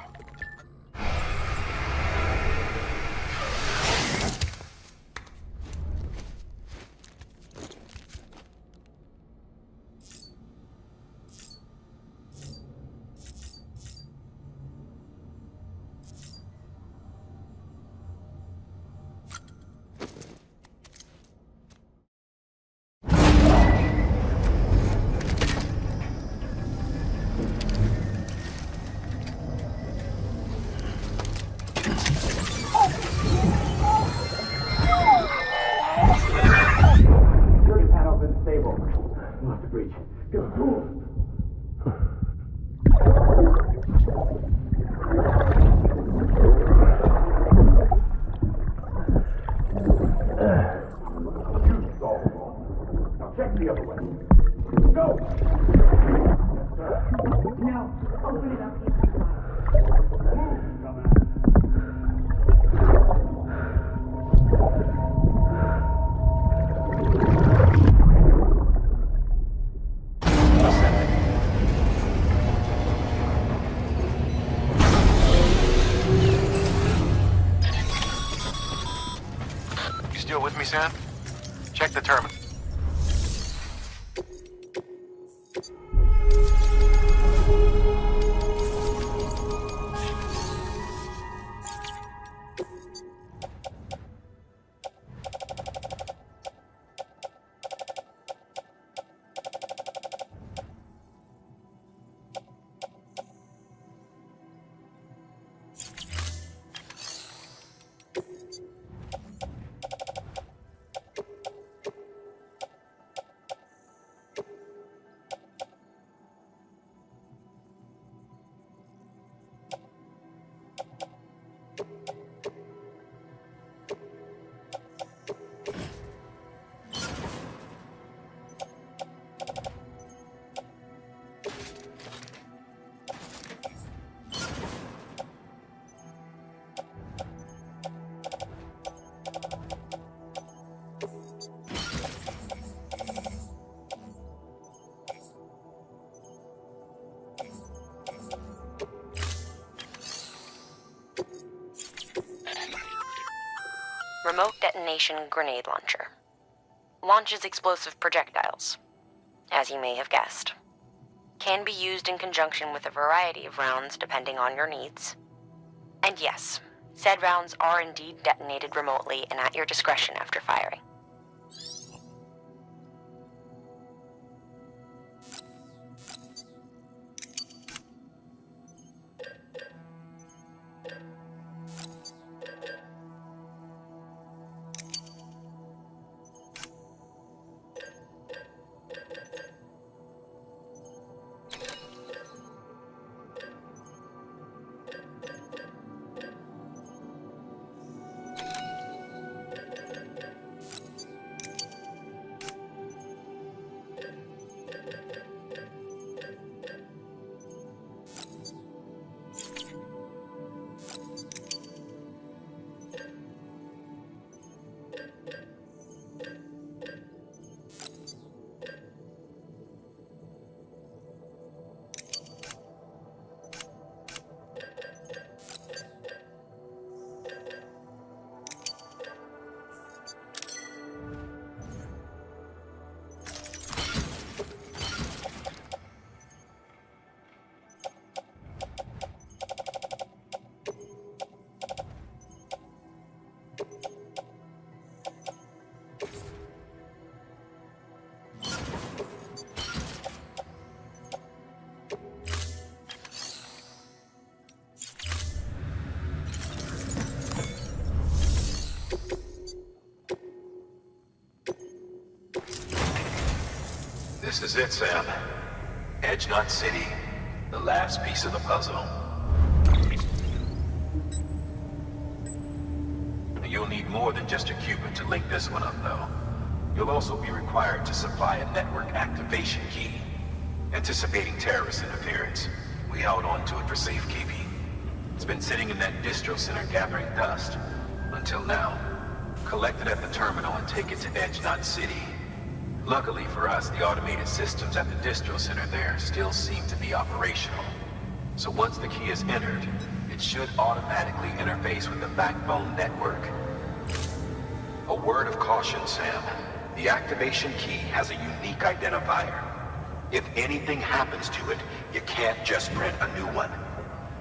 Come off the breach. Go. Now check the other way. Go! Yes, sir. No. Open it up. You still with me, Sam? Check the terminal. Remote detonation grenade launcher. Launches explosive projectiles, as you may have guessed. Can be used in conjunction with a variety of rounds depending on your needs. And yes, said rounds are indeed detonated remotely and at your discretion after firing. This is it, Sam. Edge Knot City, the last piece of the puzzle. You'll need more than just a Cupid to link this one up, though. You'll also be required to supply a network activation key. Anticipating terrorist interference, we held on to it for safekeeping. It's been sitting in that distro center gathering dust. Until now. Collect it at the terminal and take it to Edge Knot City. Luckily for us, the automated systems at the distro center there still seem to be operational. So once the key is entered, it should automatically interface with the backbone network. A word of caution, Sam. The activation key has a unique identifier. If anything happens to it, you can't just print a new one.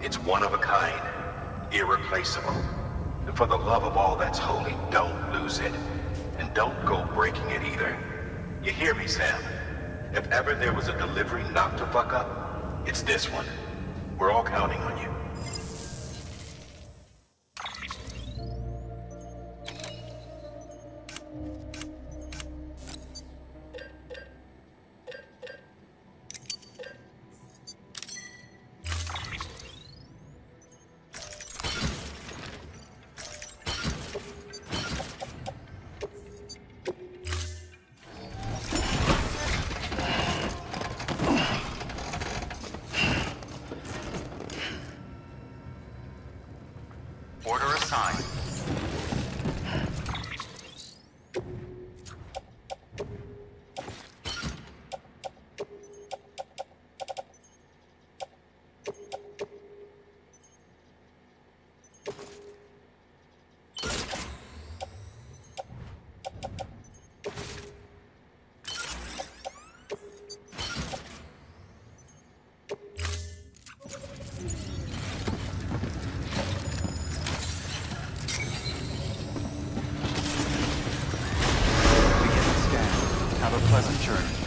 It's one of a kind, irreplaceable. And for the love of all that's holy, don't lose it. And don't go breaking it either. You hear me, Sam? If ever there was a delivery not to fuck up, it's this one. We're all counting on you. Order assigned. Have a pleasant journey.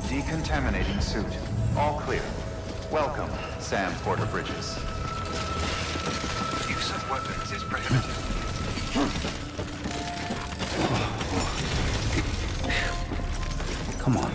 Decontaminating suit. All clear. Welcome, Sam Porter Bridges. Use of weapons is prohibited. Come on.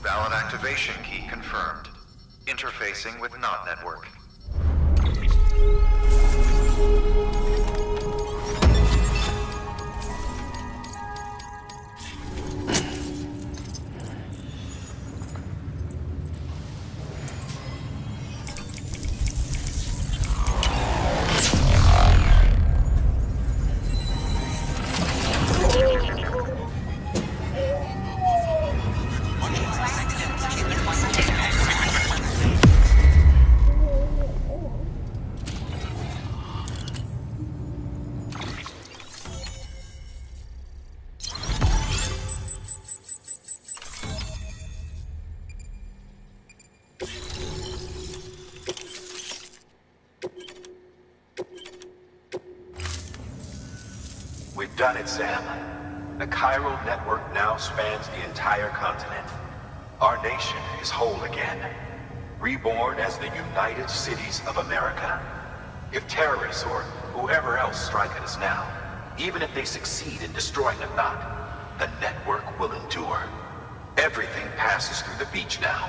Valid activation key confirmed. Interfacing with Knot Network. We've done it, Sam. The Chiral Network now spans the entire continent. Our nation is whole again, reborn as the United Cities of America. If terrorists or whoever else strike at us now, even if they succeed in destroying the Knot, the network will endure. Everything passes through the beach now,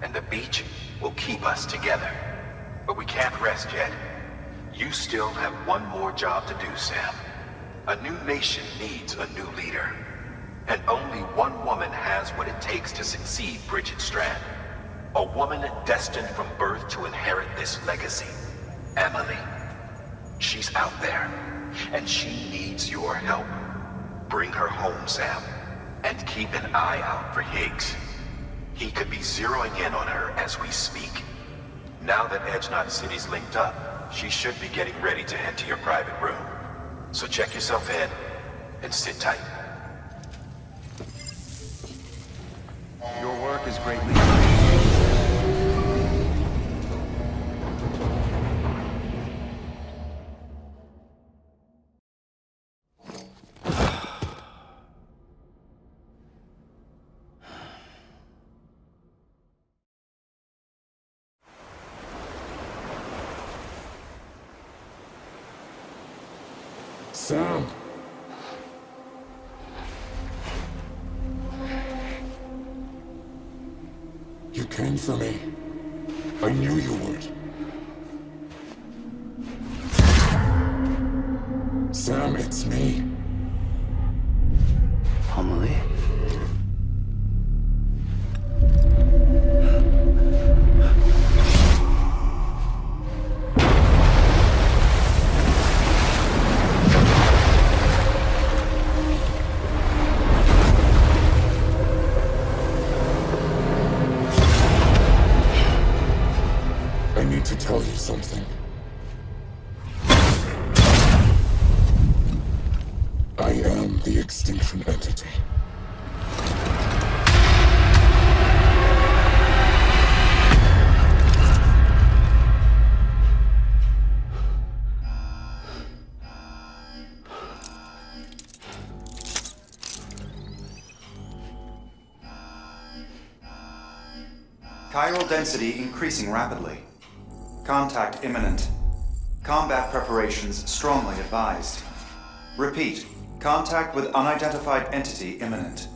and the beach will keep us together. But we can't rest yet. You still have one more job to do, Sam. A new nation needs a new leader. And only one woman has what it takes to succeed Bridget Strand. A woman destined from birth to inherit this legacy. Amelie. She's out there, and she needs your help. Bring her home, Sam, and keep an eye out for Higgs. He could be zeroing in on her as we speak. Now that Edge Knot City's linked up, she should be getting ready to head to your private room. So check yourself in, and sit tight. Your work is greatly appreciated. Sam! You came for me. I knew you would. Sam, it's me. Amelie? to tell you something. I am the extinction entity. Chiral density increasing rapidly. Contact imminent. Combat preparations strongly advised. Repeat, contact with unidentified entity imminent.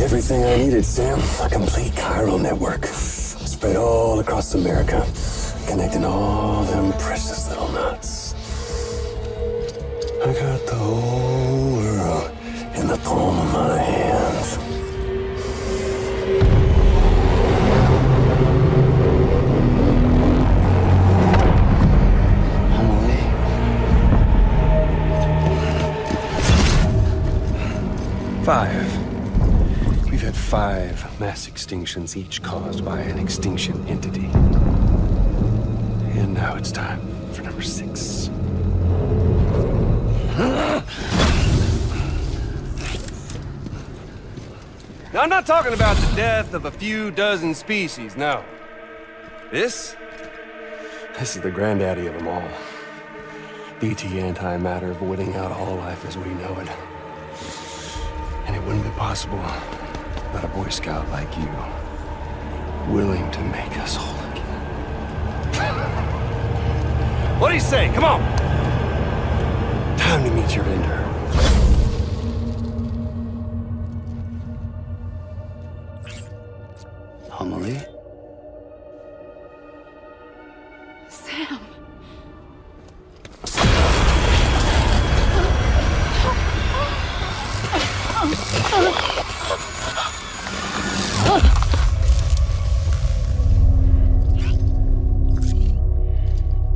Everything I needed, Sam. A complete chiral network. Spread all across America. Connecting all them precious little nuts. I got the whole world in the palm of my hand. Amelie. 5. We've had 5 mass extinctions, each caused by an extinction entity. And now it's time for number 6. Now, I'm not talking about the death of a few dozen species, no. This is the granddaddy of them all. BT antimatter voiding out all life as we know it. And it wouldn't be possible without a Boy Scout like you, willing to make us whole again. What do you say? Come on! Time to meet your ender. Amelie? Sam.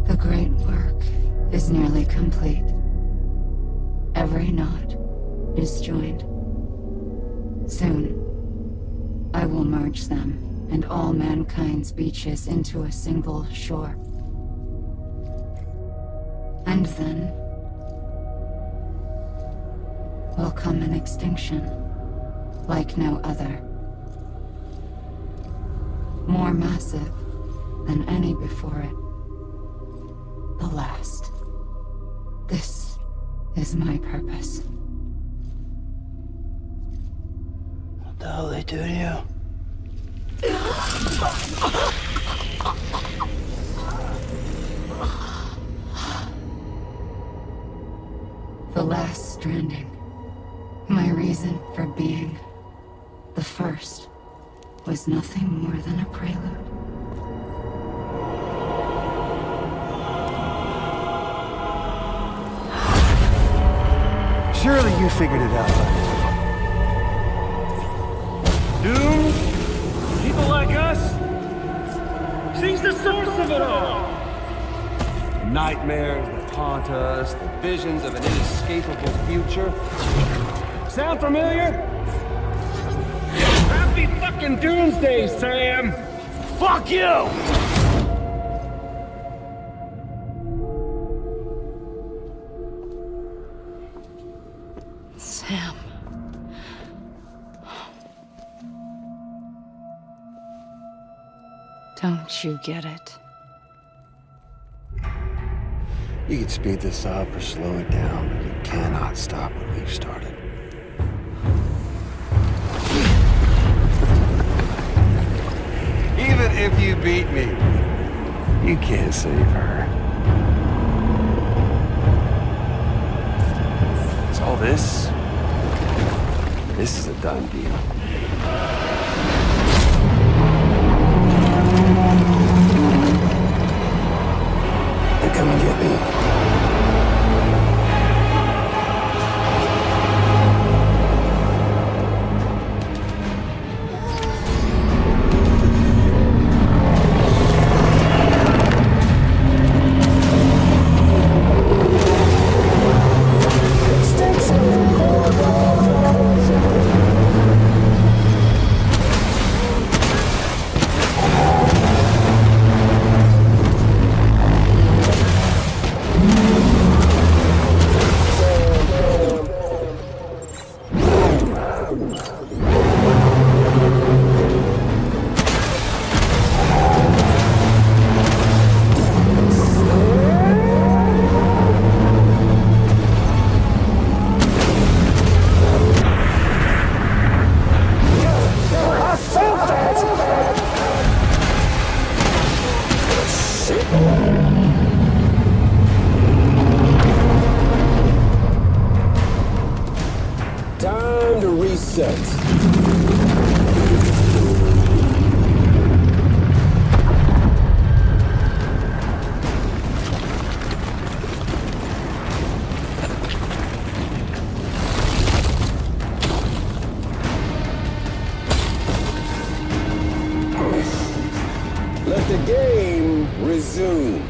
The great work is nearly complete. Every knot is joined. Soon, I will merge them and all mankind's beaches into a single shore. And then will come an extinction like no other. More massive than any before it. The last. This is my purpose. What the hell they do to you? The last stranding. My reason for being. The first was nothing more than a prelude. Surely you figured it out. Doomed? People like us? She's the source of it all! Nightmares that haunt us, the visions of an inescapable future. Sound familiar? Happy fucking doomsday, Sam! Fuck you! Sam. Don't you get it? You can speed this up or slow it down, but you cannot stop what we've started. Even if you beat me, you can't save her. So all this is a done deal. They're coming to get me. Time to reset. Resume.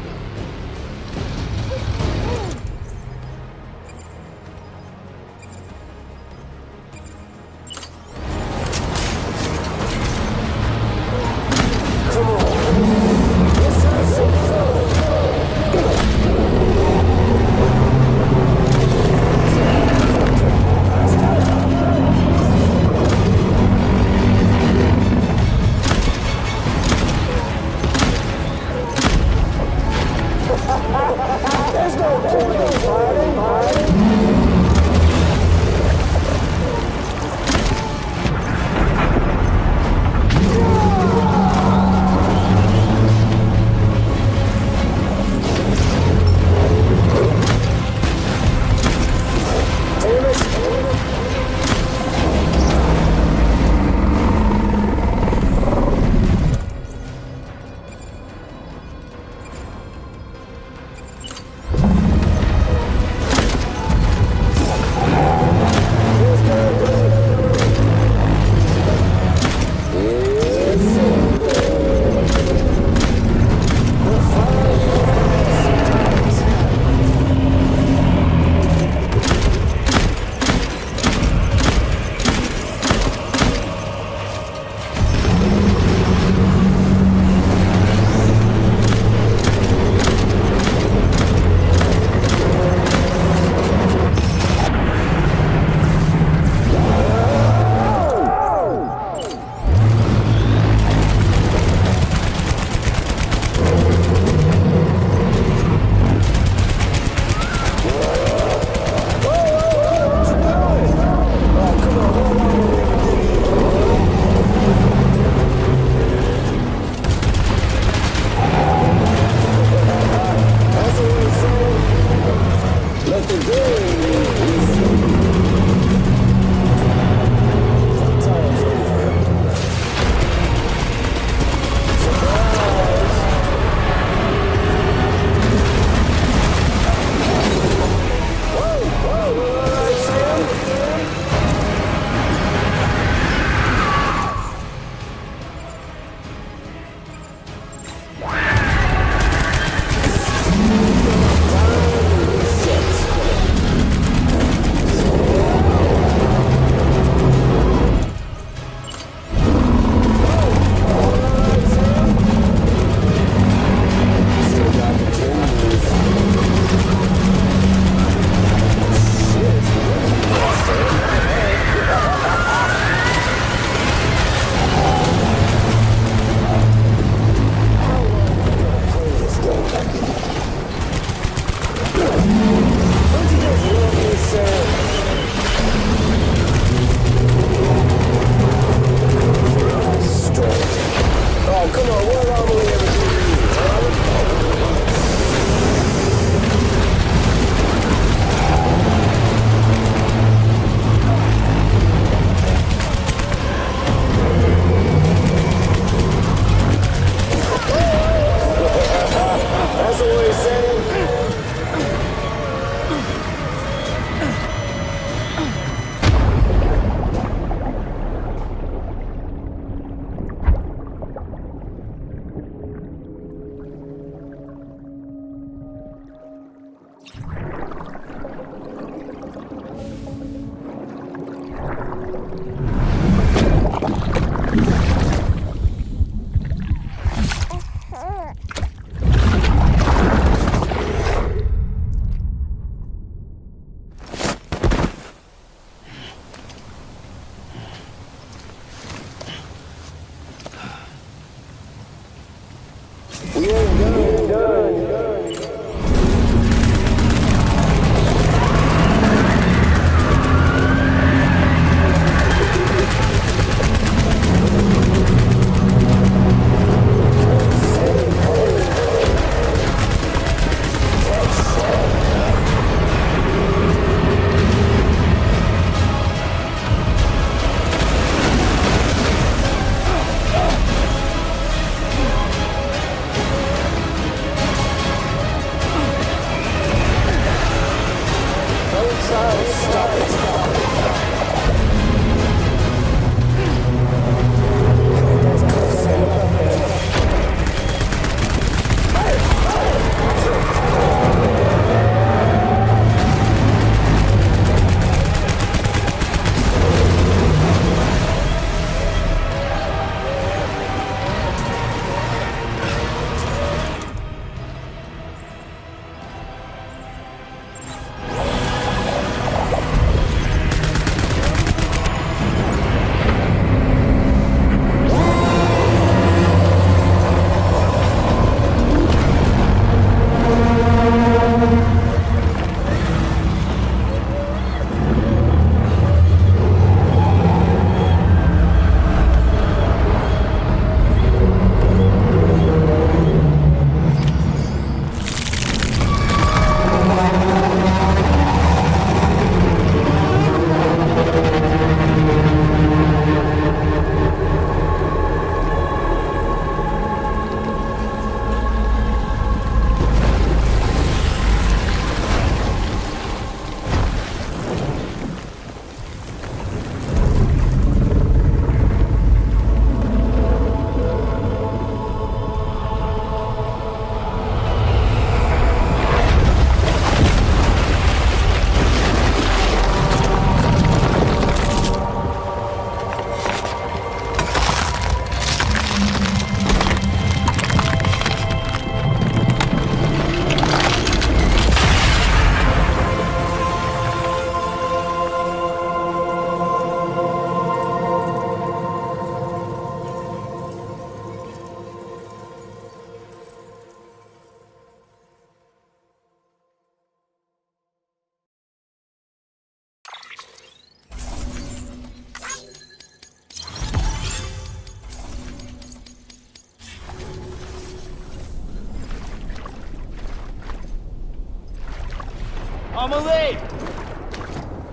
Amelie!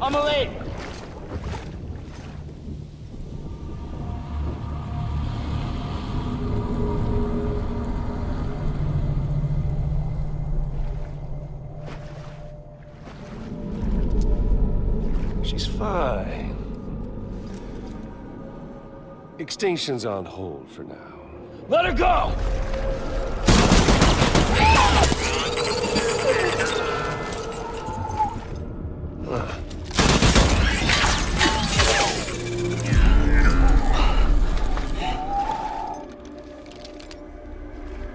Amelie! She's fine. Extinction's on hold for now. Let her go!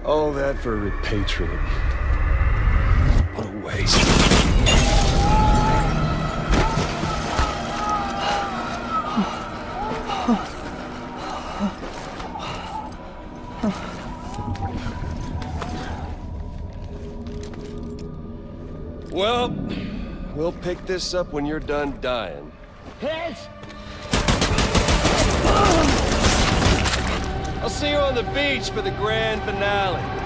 All that for a repatriate. What a waste. Well, we'll pick this up when you're done dying. Heads! I'll see you on the beach for the grand finale.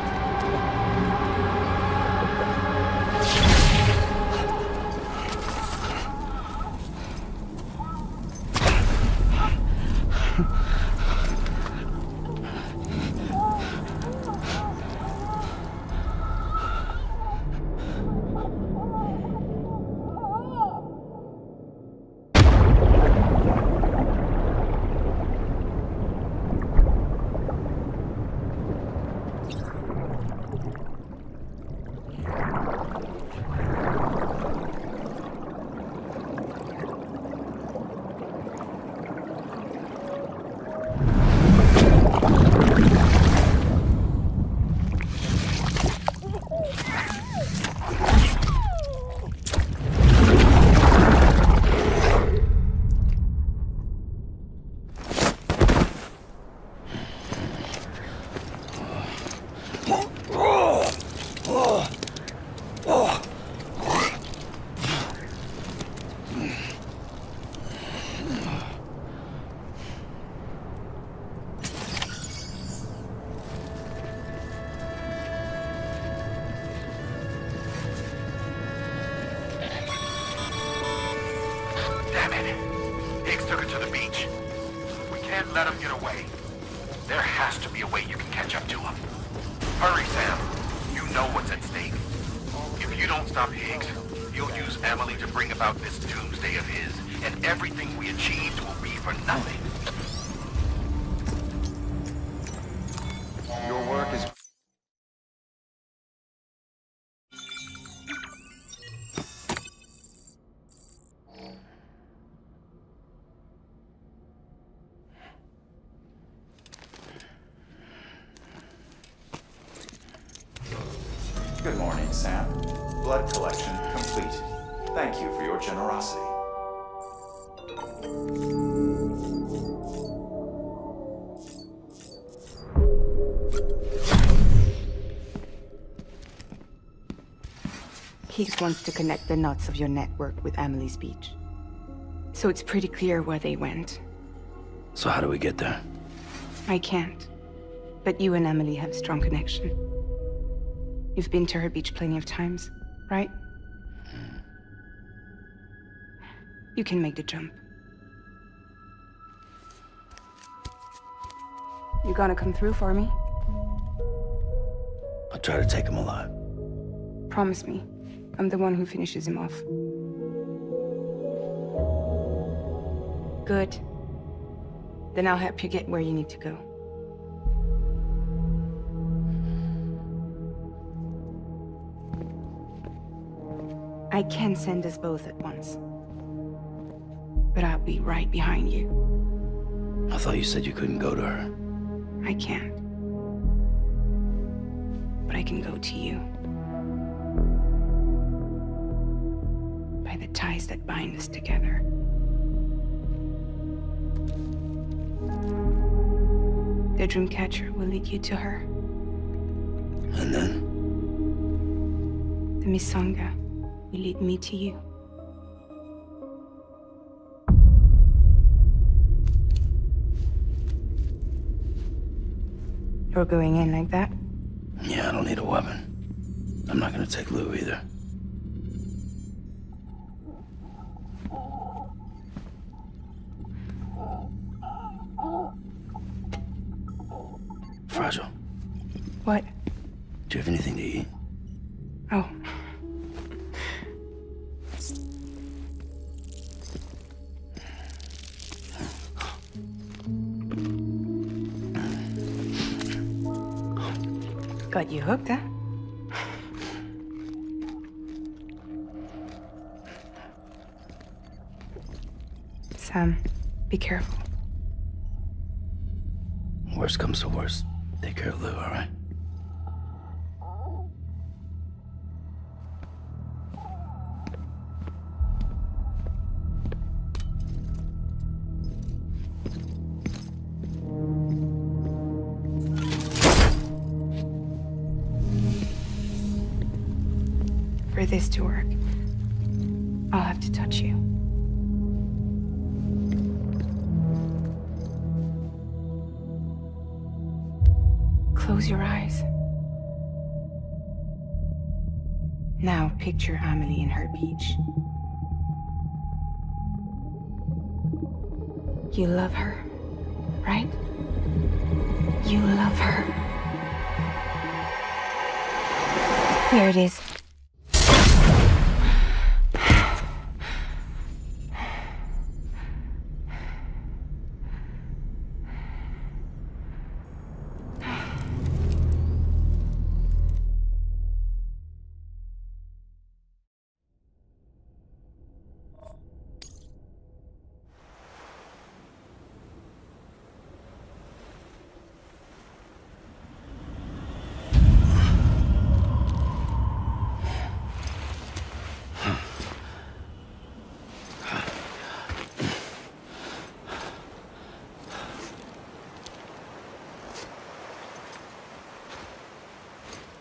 Let him get away. There has to be a way you can catch up to him. Hurry, Sam. You know what's at stake. If you don't stop Higgs, he'll use Amelie to bring about this doomsday of his, and everything we achieved will be for nothing. Your work is... Good morning, Sam. Blood collection complete. Thank you for your generosity. Higgs wants to connect the knots of your network with Amelie's beach. So it's pretty clear where they went. So how do we get there? I can't. But you and Amelie have a strong connection. You've been to her beach plenty of times, right? You can make the jump. You gonna come through for me? I'll try to take him alive. Promise me. I'm the one who finishes him off. Good. Then I'll help you get where you need to go. I can send us both at once. But I'll be right behind you. I thought you said you couldn't go to her. I can't. But I can go to you. By the ties that bind us together. The Dreamcatcher will lead you to her. And then? The Misanga will lead me to you. You're going in like that? Yeah, I don't need a weapon. I'm not gonna take Lou either. Fragile. What? Do you have anything to eat? Oh. Got you hooked, huh? Sam, be careful. Worst comes to worst. Take care of Lou, all right? For this to work, I'll have to touch you. Close your eyes. Now picture Amelie in her beach. You love her, right? You love her. Here it is.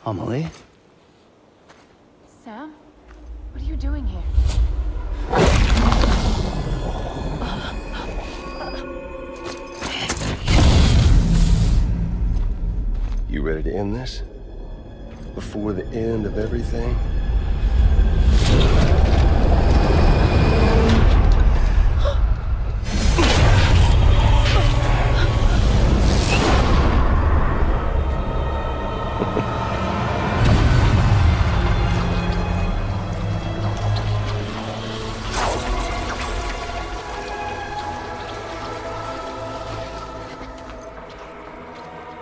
Amelie? Sam? What are you doing here? You ready to end this? Before the end of everything?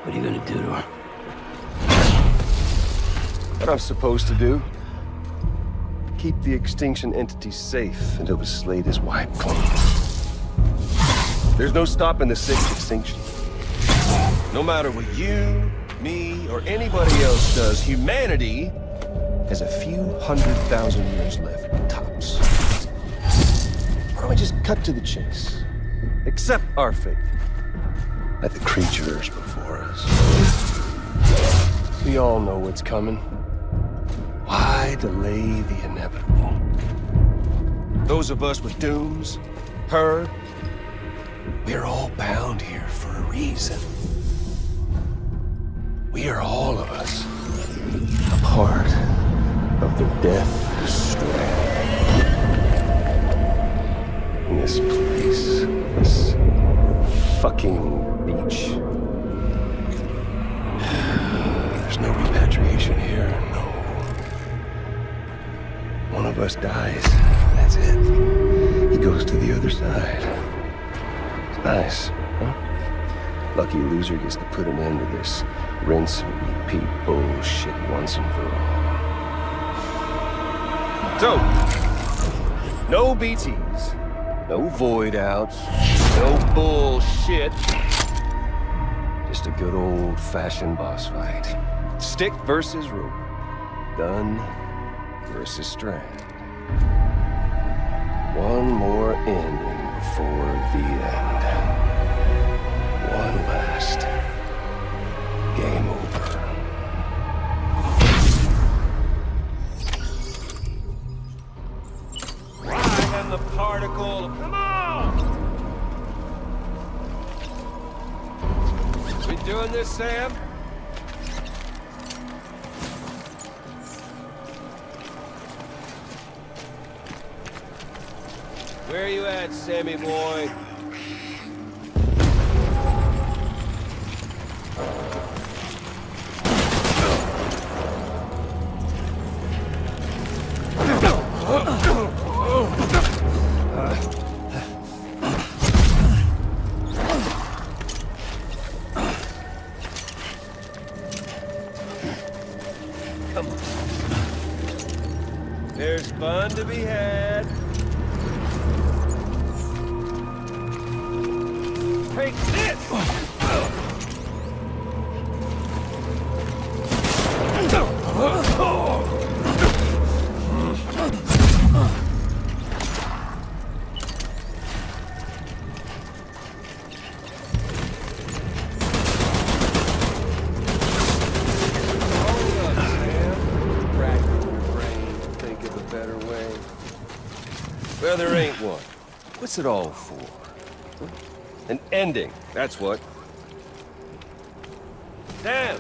What are you gonna do to her? What I'm supposed to do? Keep the extinction entity safe until the slate is wiped clean. There's no stopping the sixth extinction. No matter what you, me, or anybody else does, humanity has a few 100,000 years left, tops. Why don't we just cut to the chase? Accept our fate. Like the creatures before us. We all know what's coming. Why delay the inevitable? Those of us with dooms, her, we're all bound here for a reason. We are all of us a part of the Death Strand. In this place, this fucking beach. There's no repatriation here, no. One of us dies, that's it. He goes to the other side. It's nice, huh? Lucky loser gets to put an end to this rinse and repeat bullshit once and for all. So, no BTs, no voidouts, no bullshit. Just a good old-fashioned boss fight. Stick versus rope. Gun versus strand. One more ending before the end. One last game over. I am the particle. Come on! We doing this, Sam? Where are you at, Sammy boy? fun to be had. Take this! Well, there ain't one. What's it all for? An ending, that's what. Damn!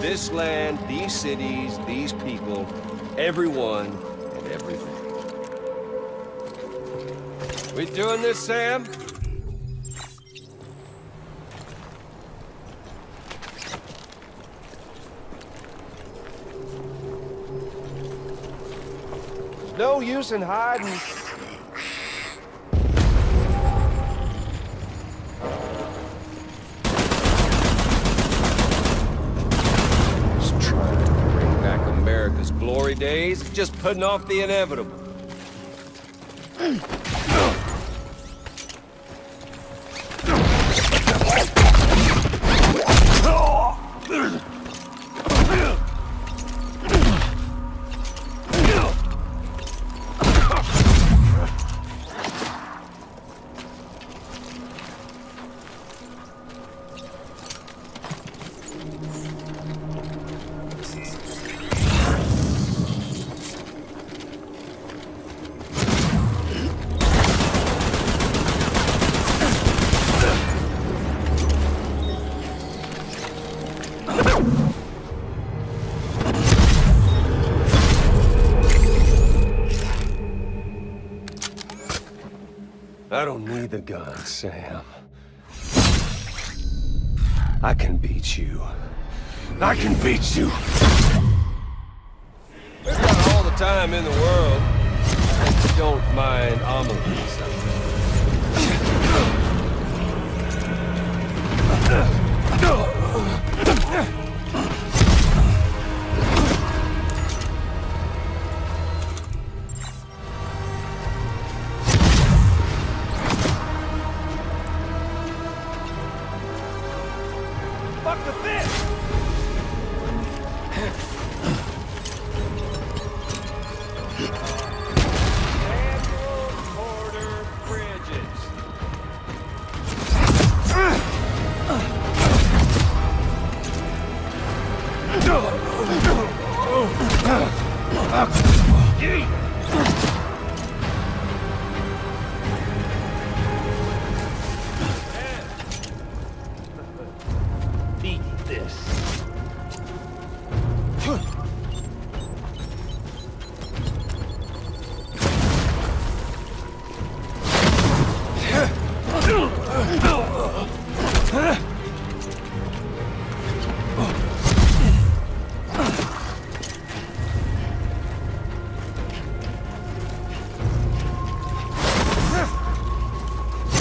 This land, these cities, these people, everyone and everything. We doing this, Sam? There's no use in hiding. America's glory days, just putting off the inevitable. I don't need the gun, Sam. I can beat you. I can beat you. There's not all the time in the world. I don't mind Amelie. Fuck the fish! Eat this.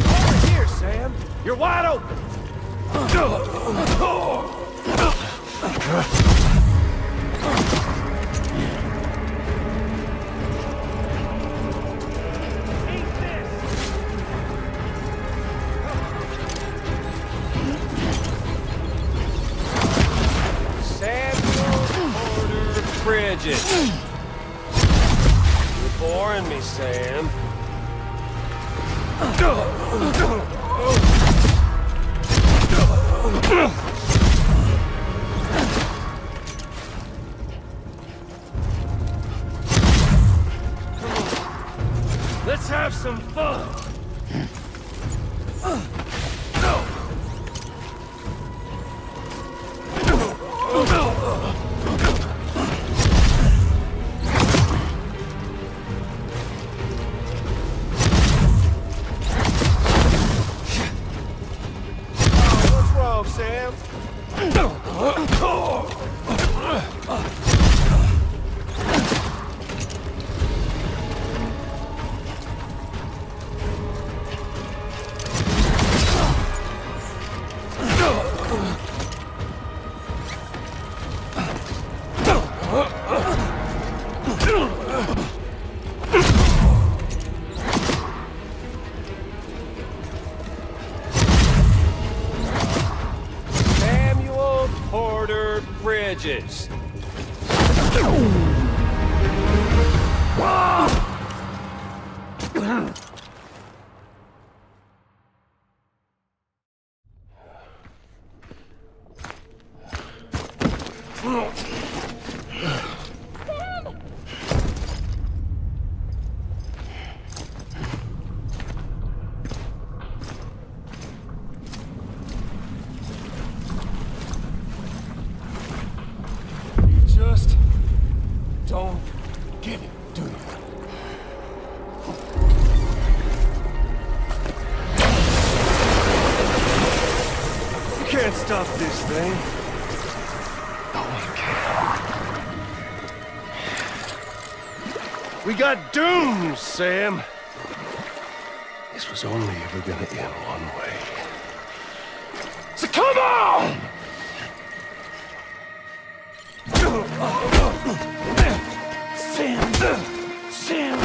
Over here, Sam. You're wide open. Bridget. You're boring me, Sam. Let's have some fun. Bridges! Just don't get it, do you? You can't stop this thing. No one can. We got dooms, Sam. This was only ever gonna end one way. So come on! Sam!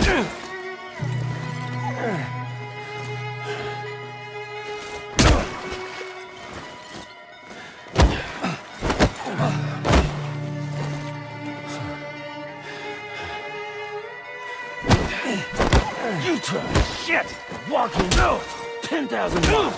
You try shit! Walking 10,000 miles!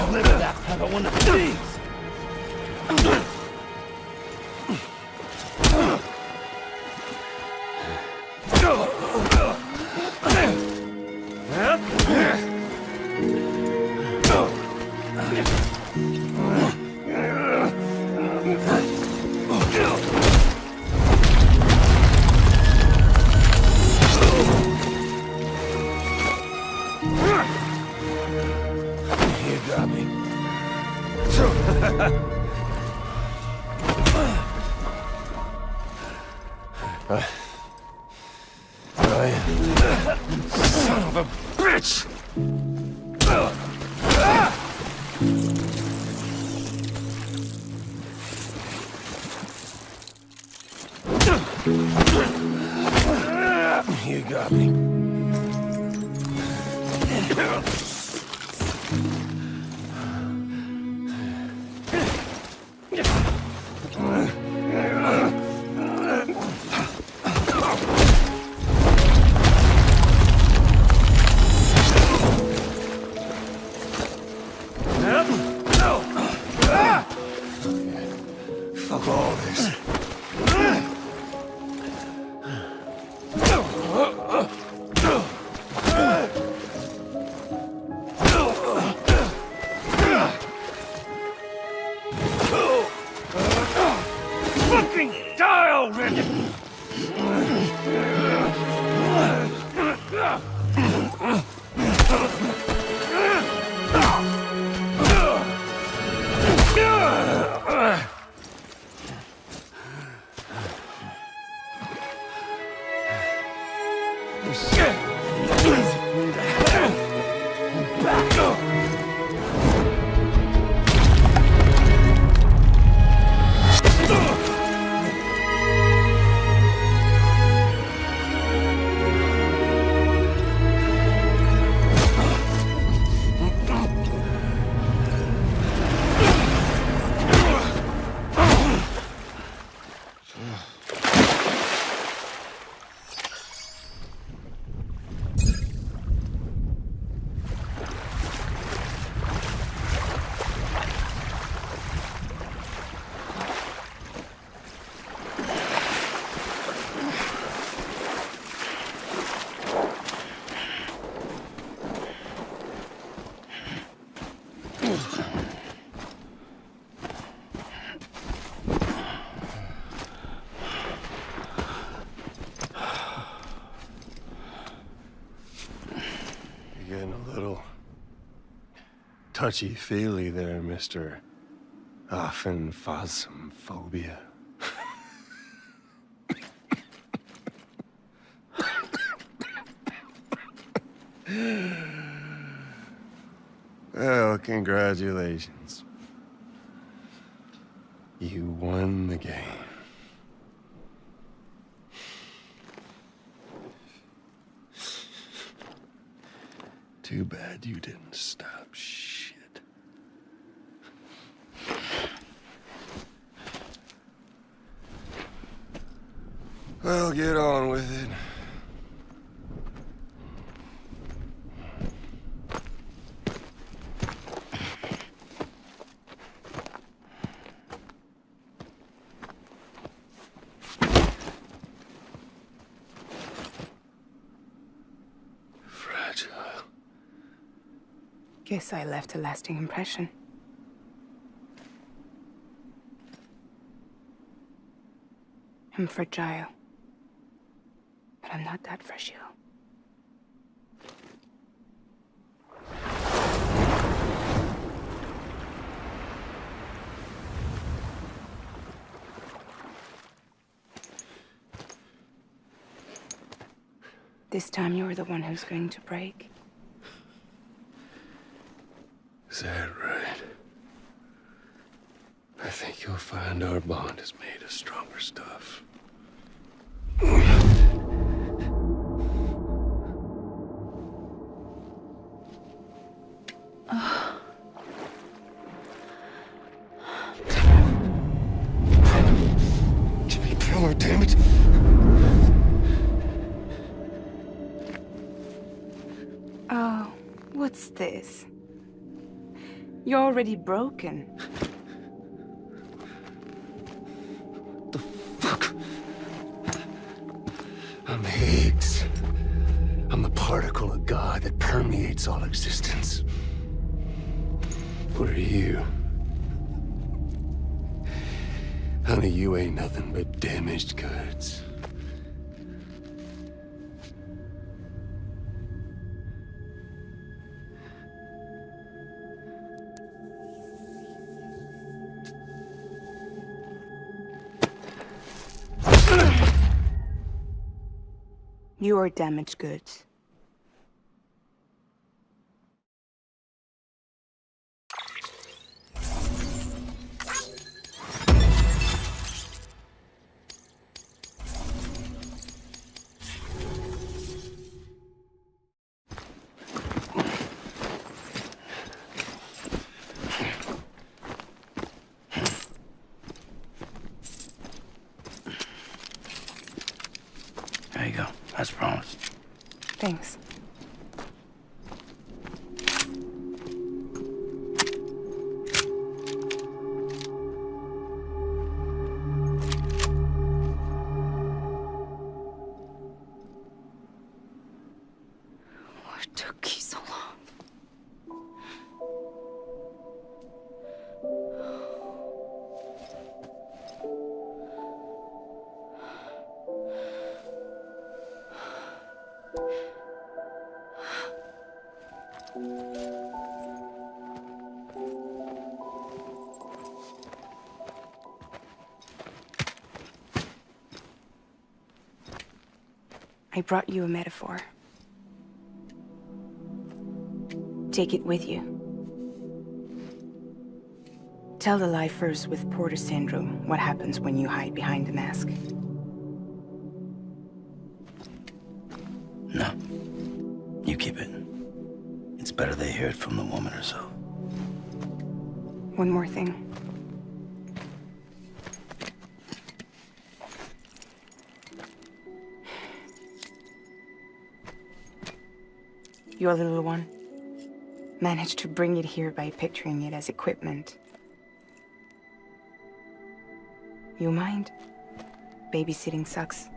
Deliver that pepper one of these! You got me. Son of a bitch! You got me. Fuck all this. Fucking die already! You're getting a little touchy-feely there, Mr. Affenphasmophobia. Well, congratulations. You won the game. Too bad you didn't stop shit. Well, get on with it. Guess I left a lasting impression. I'm fragile. But I'm not that fragile. This time you're the one who's going to break. Is that right? I think you'll find our bond is made of stronger stuff. Give me pillar, damn it! Oh, what's this? You're already broken. What the fuck? I'm Higgs. I'm the particle of God that permeates all existence. What are you? Honey, you ain't nothing but damaged goods. You are damaged goods. There you go. As promised. Thanks. What took you so long? I brought you a metaphor. Take it with you. Tell the lifers with Porter syndrome what happens when you hide behind the mask. No. You keep it. It's better they hear it from the woman herself. One more thing. Your little one managed to bring it here by picturing it as equipment. You mind? Babysitting sucks.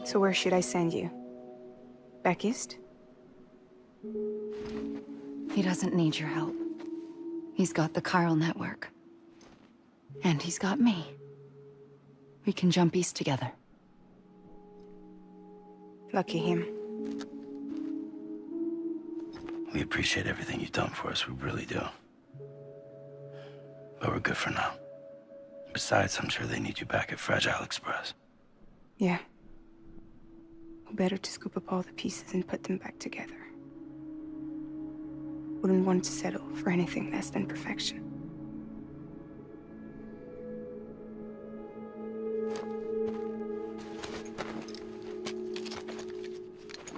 So where should I send you? Back east? He doesn't need your help. He's got the Chiral Network. And he's got me. We can jump east together. Lucky him. We appreciate everything you've done for us, we really do. But we're good for now. Besides, I'm sure they need you back at Fragile Express. Yeah. Better to scoop up all the pieces and put them back together. Wouldn't want to settle for anything less than perfection.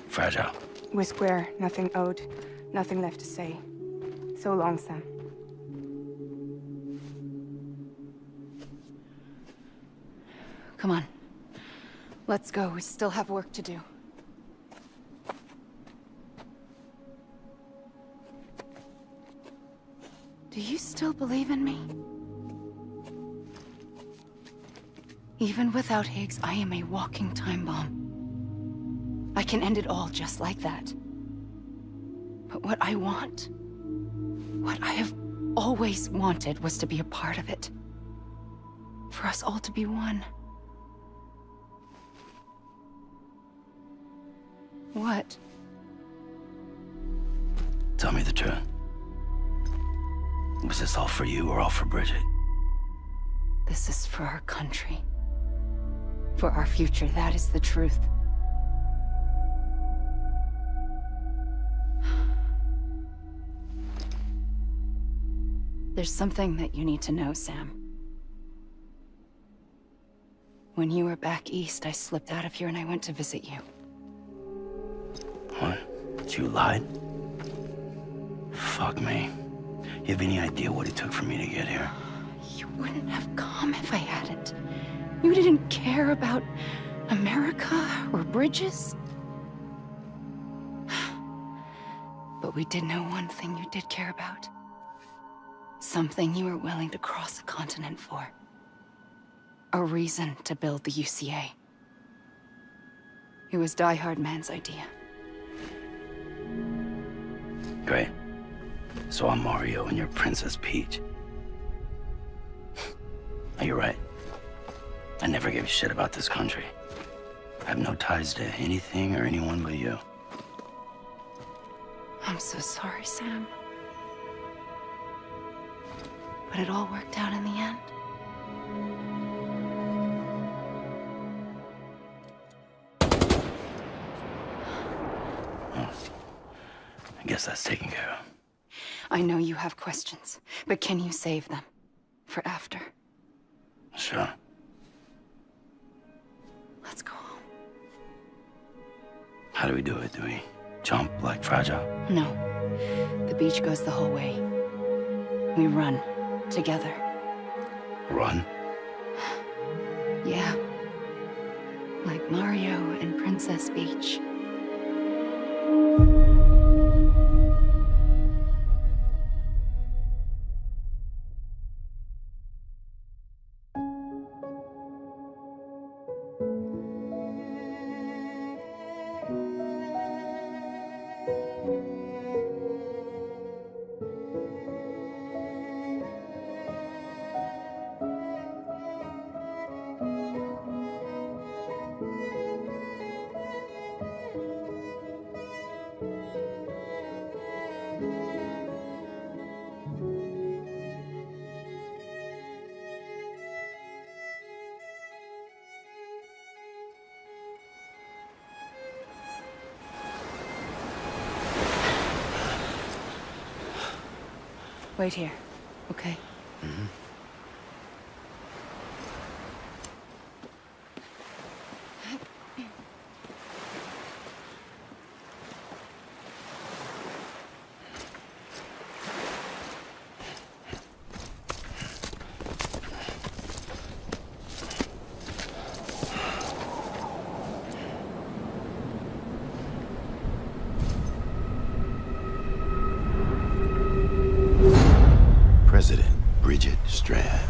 Fragile. We're square, nothing owed, nothing left to say. So long, Sam. Come on. Let's go. We still have work to do. Do you still believe in me? Even without Higgs, I am a walking time bomb. I can end it all just like that. But what I want, what I have always wanted, was to be a part of it. For us all to be one. What? Tell me the truth. Was this all for you or all for Bridget? This is for our country. For our future, that is the truth. There's something that you need to know, Sam. When you were back east, I slipped out of here and I went to visit you. What? You lied? Fuck me. You have any idea what it took for me to get here? You wouldn't have come if I hadn't. You didn't care about America or bridges. But we did know one thing you did care about. Something you were willing to cross a continent for. A reason to build the UCA. It was Die Hard Man's idea. Great. So I'm Mario and you're Princess Peach. You're right. I never gave a shit about this country. I have no ties to anything or anyone but you. I'm so sorry, Sam. But it all worked out in the end. Oh. I guess that's taken care of. I know you have questions, but can you save them? For after? Sure. Let's go home. How do we do it? Do we jump like Fragile? No. The beach goes the whole way. We run. Together. Run? Yeah. Like Mario and Princess Peach. Wait here, okay? Mm-hmm. President Bridget Strand.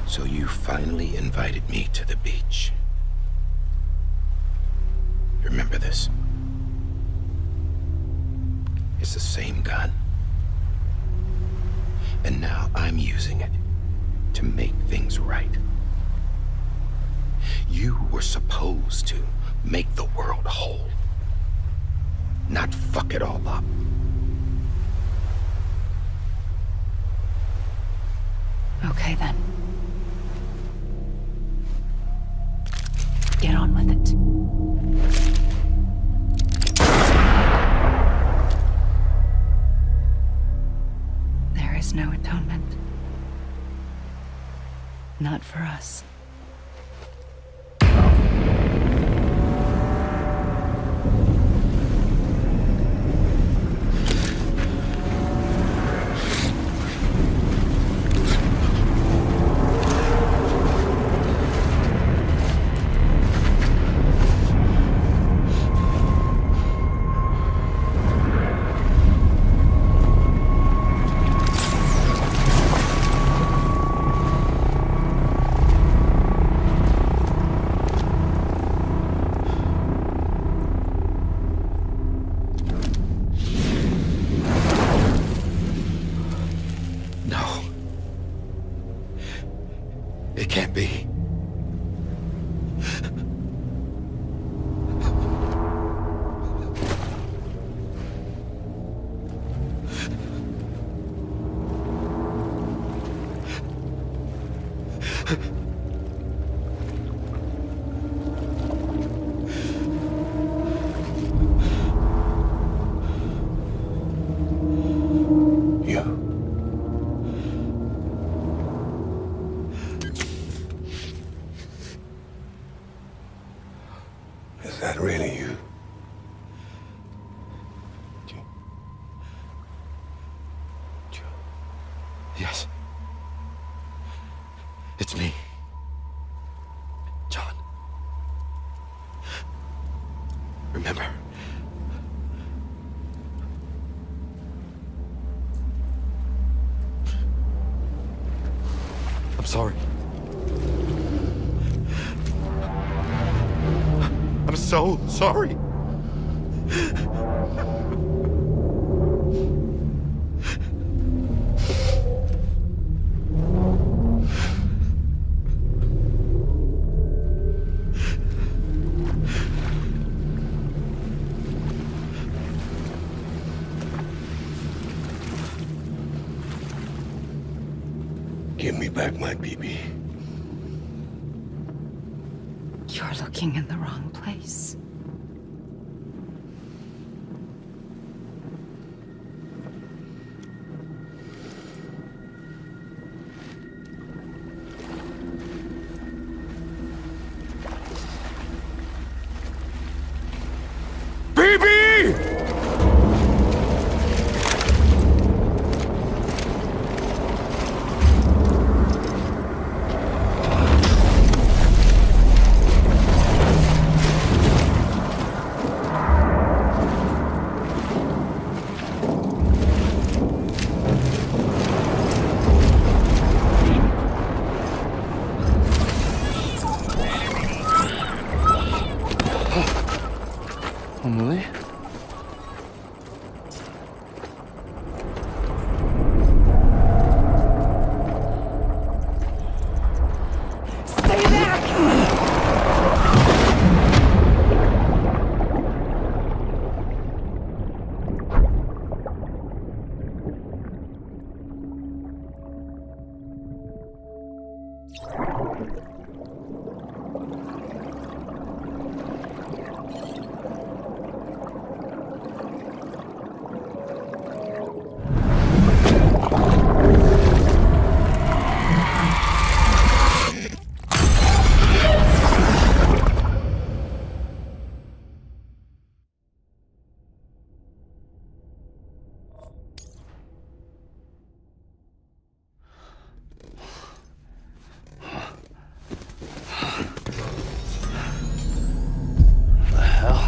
So you finally invited me to the beach. Remember this? It's the same gun. And now I'm using it to make things right. You were supposed to make the world whole, not fuck it all up. Okay then. Get on with it. There is no atonement. Not for us. It can't be. Is that really you? Yes. It's me. John. Remember. I'm sorry. I'm so sorry. Give me back my BB. You're looking in the wrong place. Amelie? Stay back!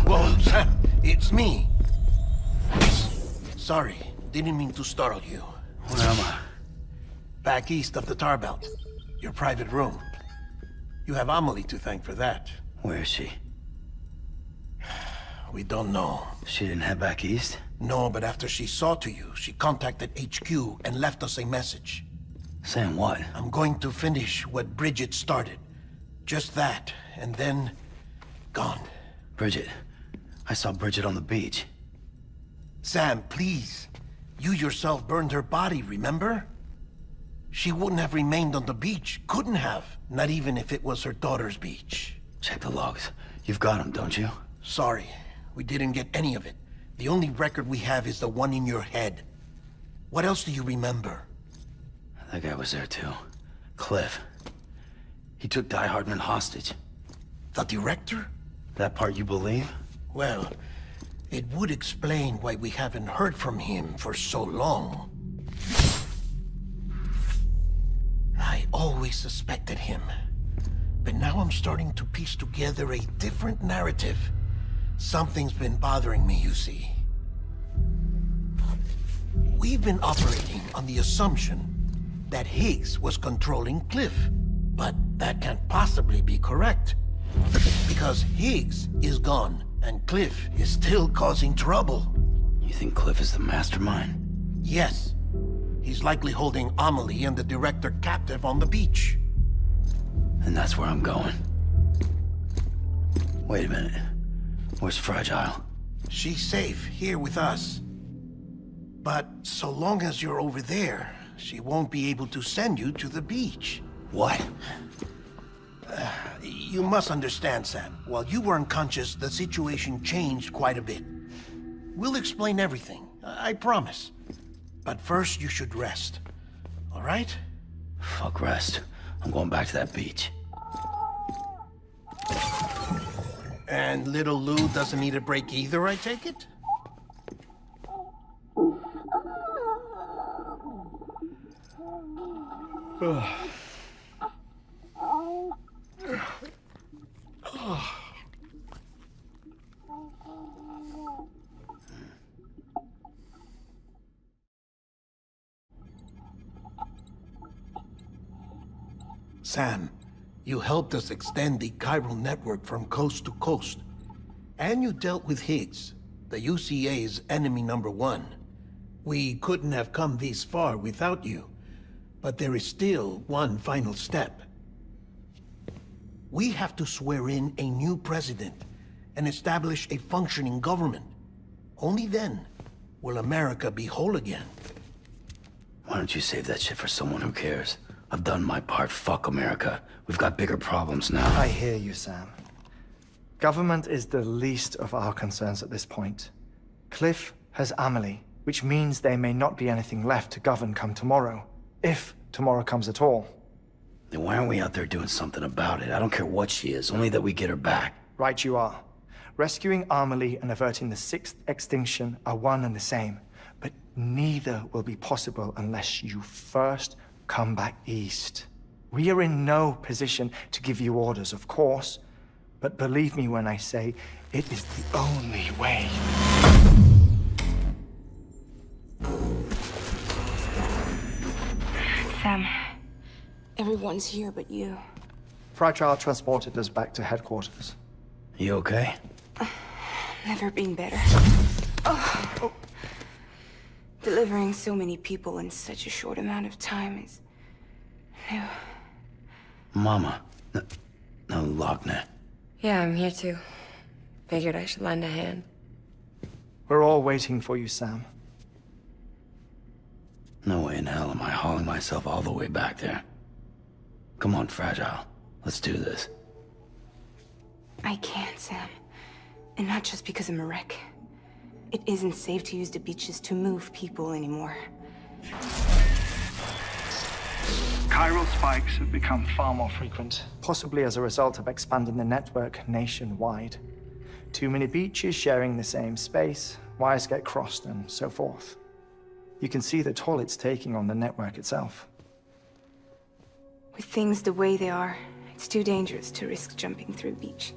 Whoa, Sam, it's me. Sorry, didn't mean to startle you. Where am I? Back east of the tar belt. Your private room. You have Amelie to thank for that. Where is she? We don't know. She didn't head back east? No, but after she saw to you, she contacted HQ and left us a message. Saying what? I'm going to finish what Bridget started. Just that, and then... gone. Bridget. I saw Bridget on the beach. Sam, please. You yourself burned her body, remember? She wouldn't have remained on the beach. Couldn't have. Not even if it was her daughter's beach. Check the logs. You've got them, don't you? Sorry, we didn't get any of it. The only record we have is the one in your head. What else do you remember? That guy was there too. Cliff. He took Die Hardman hostage. The director? That part you believe? Well, it would explain why we haven't heard from him for so long. I always suspected him. But now I'm starting to piece together a different narrative. Something's been bothering me, you see. We've been operating on the assumption that Higgs was controlling Cliff. But that can't possibly be correct. Because Higgs is gone, and Cliff is still causing trouble. You think Cliff is the mastermind? Yes. He's likely holding Amelie and the director captive on the beach. And that's where I'm going. Wait a minute. Where's Fragile? She's safe here with us. But so long as you're over there, she won't be able to send you to the beach. What? You must understand, Sam. While you were unconscious, the situation changed quite a bit. We'll explain everything, I promise. But first, you should rest. All right? Fuck rest. I'm going back to that beach. And little Lou doesn't need a break either, I take it? Sam, you helped us extend the Chiral Network from coast to coast. And you dealt with Higgs, the UCA's enemy #1. We couldn't have come this far without you. But there is still one final step. We have to swear in a new president and establish a functioning government. Only then will America be whole again. Why don't you save that shit for someone who cares? I've done my part. Fuck America. We've got bigger problems now. I hear you, Sam. Government is the least of our concerns at this point. Cliff has Amelie, which means there may not be anything left to govern come tomorrow. If tomorrow comes at all. Then why aren't we out there doing something about it? I don't care what she is, only that we get her back. Right you are. Rescuing Amelie and averting the 6th extinction are one and the same. But neither will be possible unless you first come back east. We are in no position to give you orders, of course. But believe me when I say, it is the only way. Sam, everyone's here but you. Fragile transported us back to headquarters. You okay? Never been better. Oh. Delivering so many people in such a short amount of time is new. Mama. No, Wagner. Yeah, I'm here too. Figured I should lend a hand. We're all waiting for you, Sam. No way in hell am I hauling myself all the way back there. Come on, Fragile. Let's do this. I can't, Sam. And not just because I'm a wreck. It isn't safe to use the beaches to move people anymore. Chiral spikes have become far more frequent, possibly as a result of expanding the network nationwide. Too many beaches sharing the same space, wires get crossed, and so forth. You can see the toll it's taking on the network itself. With things the way they are, it's too dangerous to risk jumping through a beach.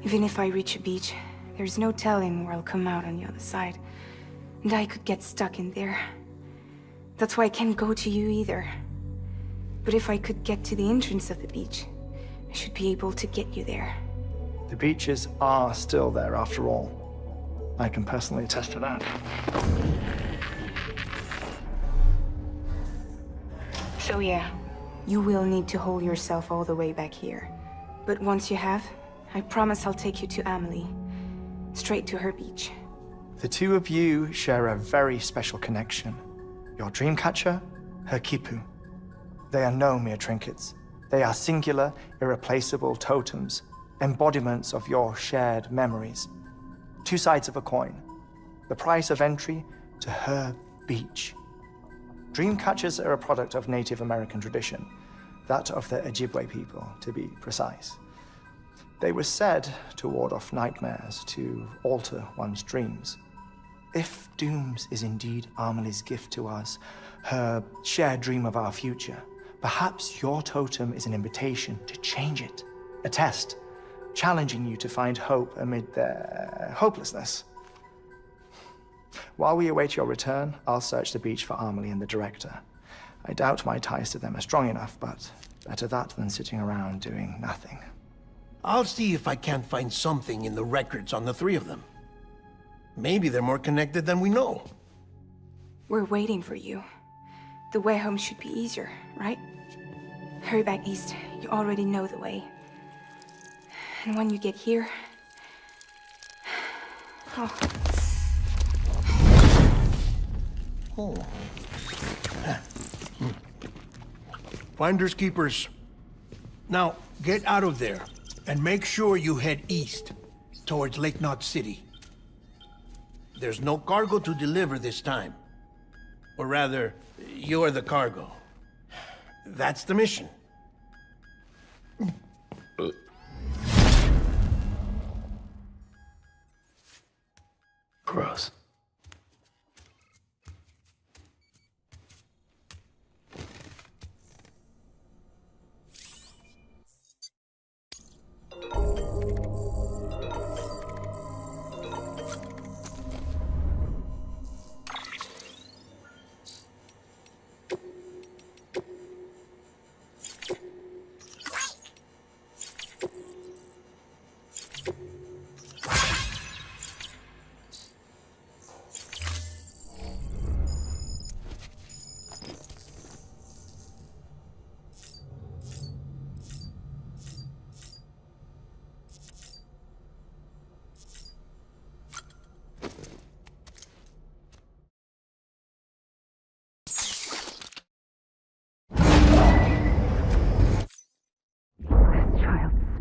Even if I reach a beach, there's no telling where I'll come out on the other side. And I could get stuck in there. That's why I can't go to you either. But if I could get to the entrance of the beach, I should be able to get you there. The beaches are still there after all. I can personally attest to that. So yeah, you will need to hold yourself all the way back here. But once you have, I promise I'll take you to Amelie. Straight to her beach. The two of you share a very special connection. Your dreamcatcher, her Kipu. They are no mere trinkets. They are singular, irreplaceable totems, embodiments of your shared memories. Two sides of a coin. The price of entry to her beach. Dreamcatchers are a product of Native American tradition, that of the Ojibwe people, to be precise. They were said to ward off nightmares, to alter one's dreams. If Dooms is indeed Amelie's gift to us, her shared dream of our future, perhaps your totem is an invitation to change it. A test, challenging you to find hope amid their hopelessness. While we await your return, I'll search the beach for Amelie and the director. I doubt my ties to them are strong enough, but better that than sitting around doing nothing. I'll see if I can't find something in the records on the three of them. Maybe they're more connected than we know. We're waiting for you. The way home should be easier, right? Hurry back east. You already know the way. And when you get here... Oh. Finders keepers. Now, get out of there, and make sure you head east, towards Lake Knot City. There's no cargo to deliver this time. Or rather, you're the cargo. That's the mission. Gross.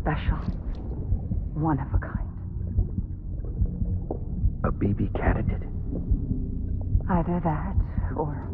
Special. One of a kind. A BB candidate? Either that, or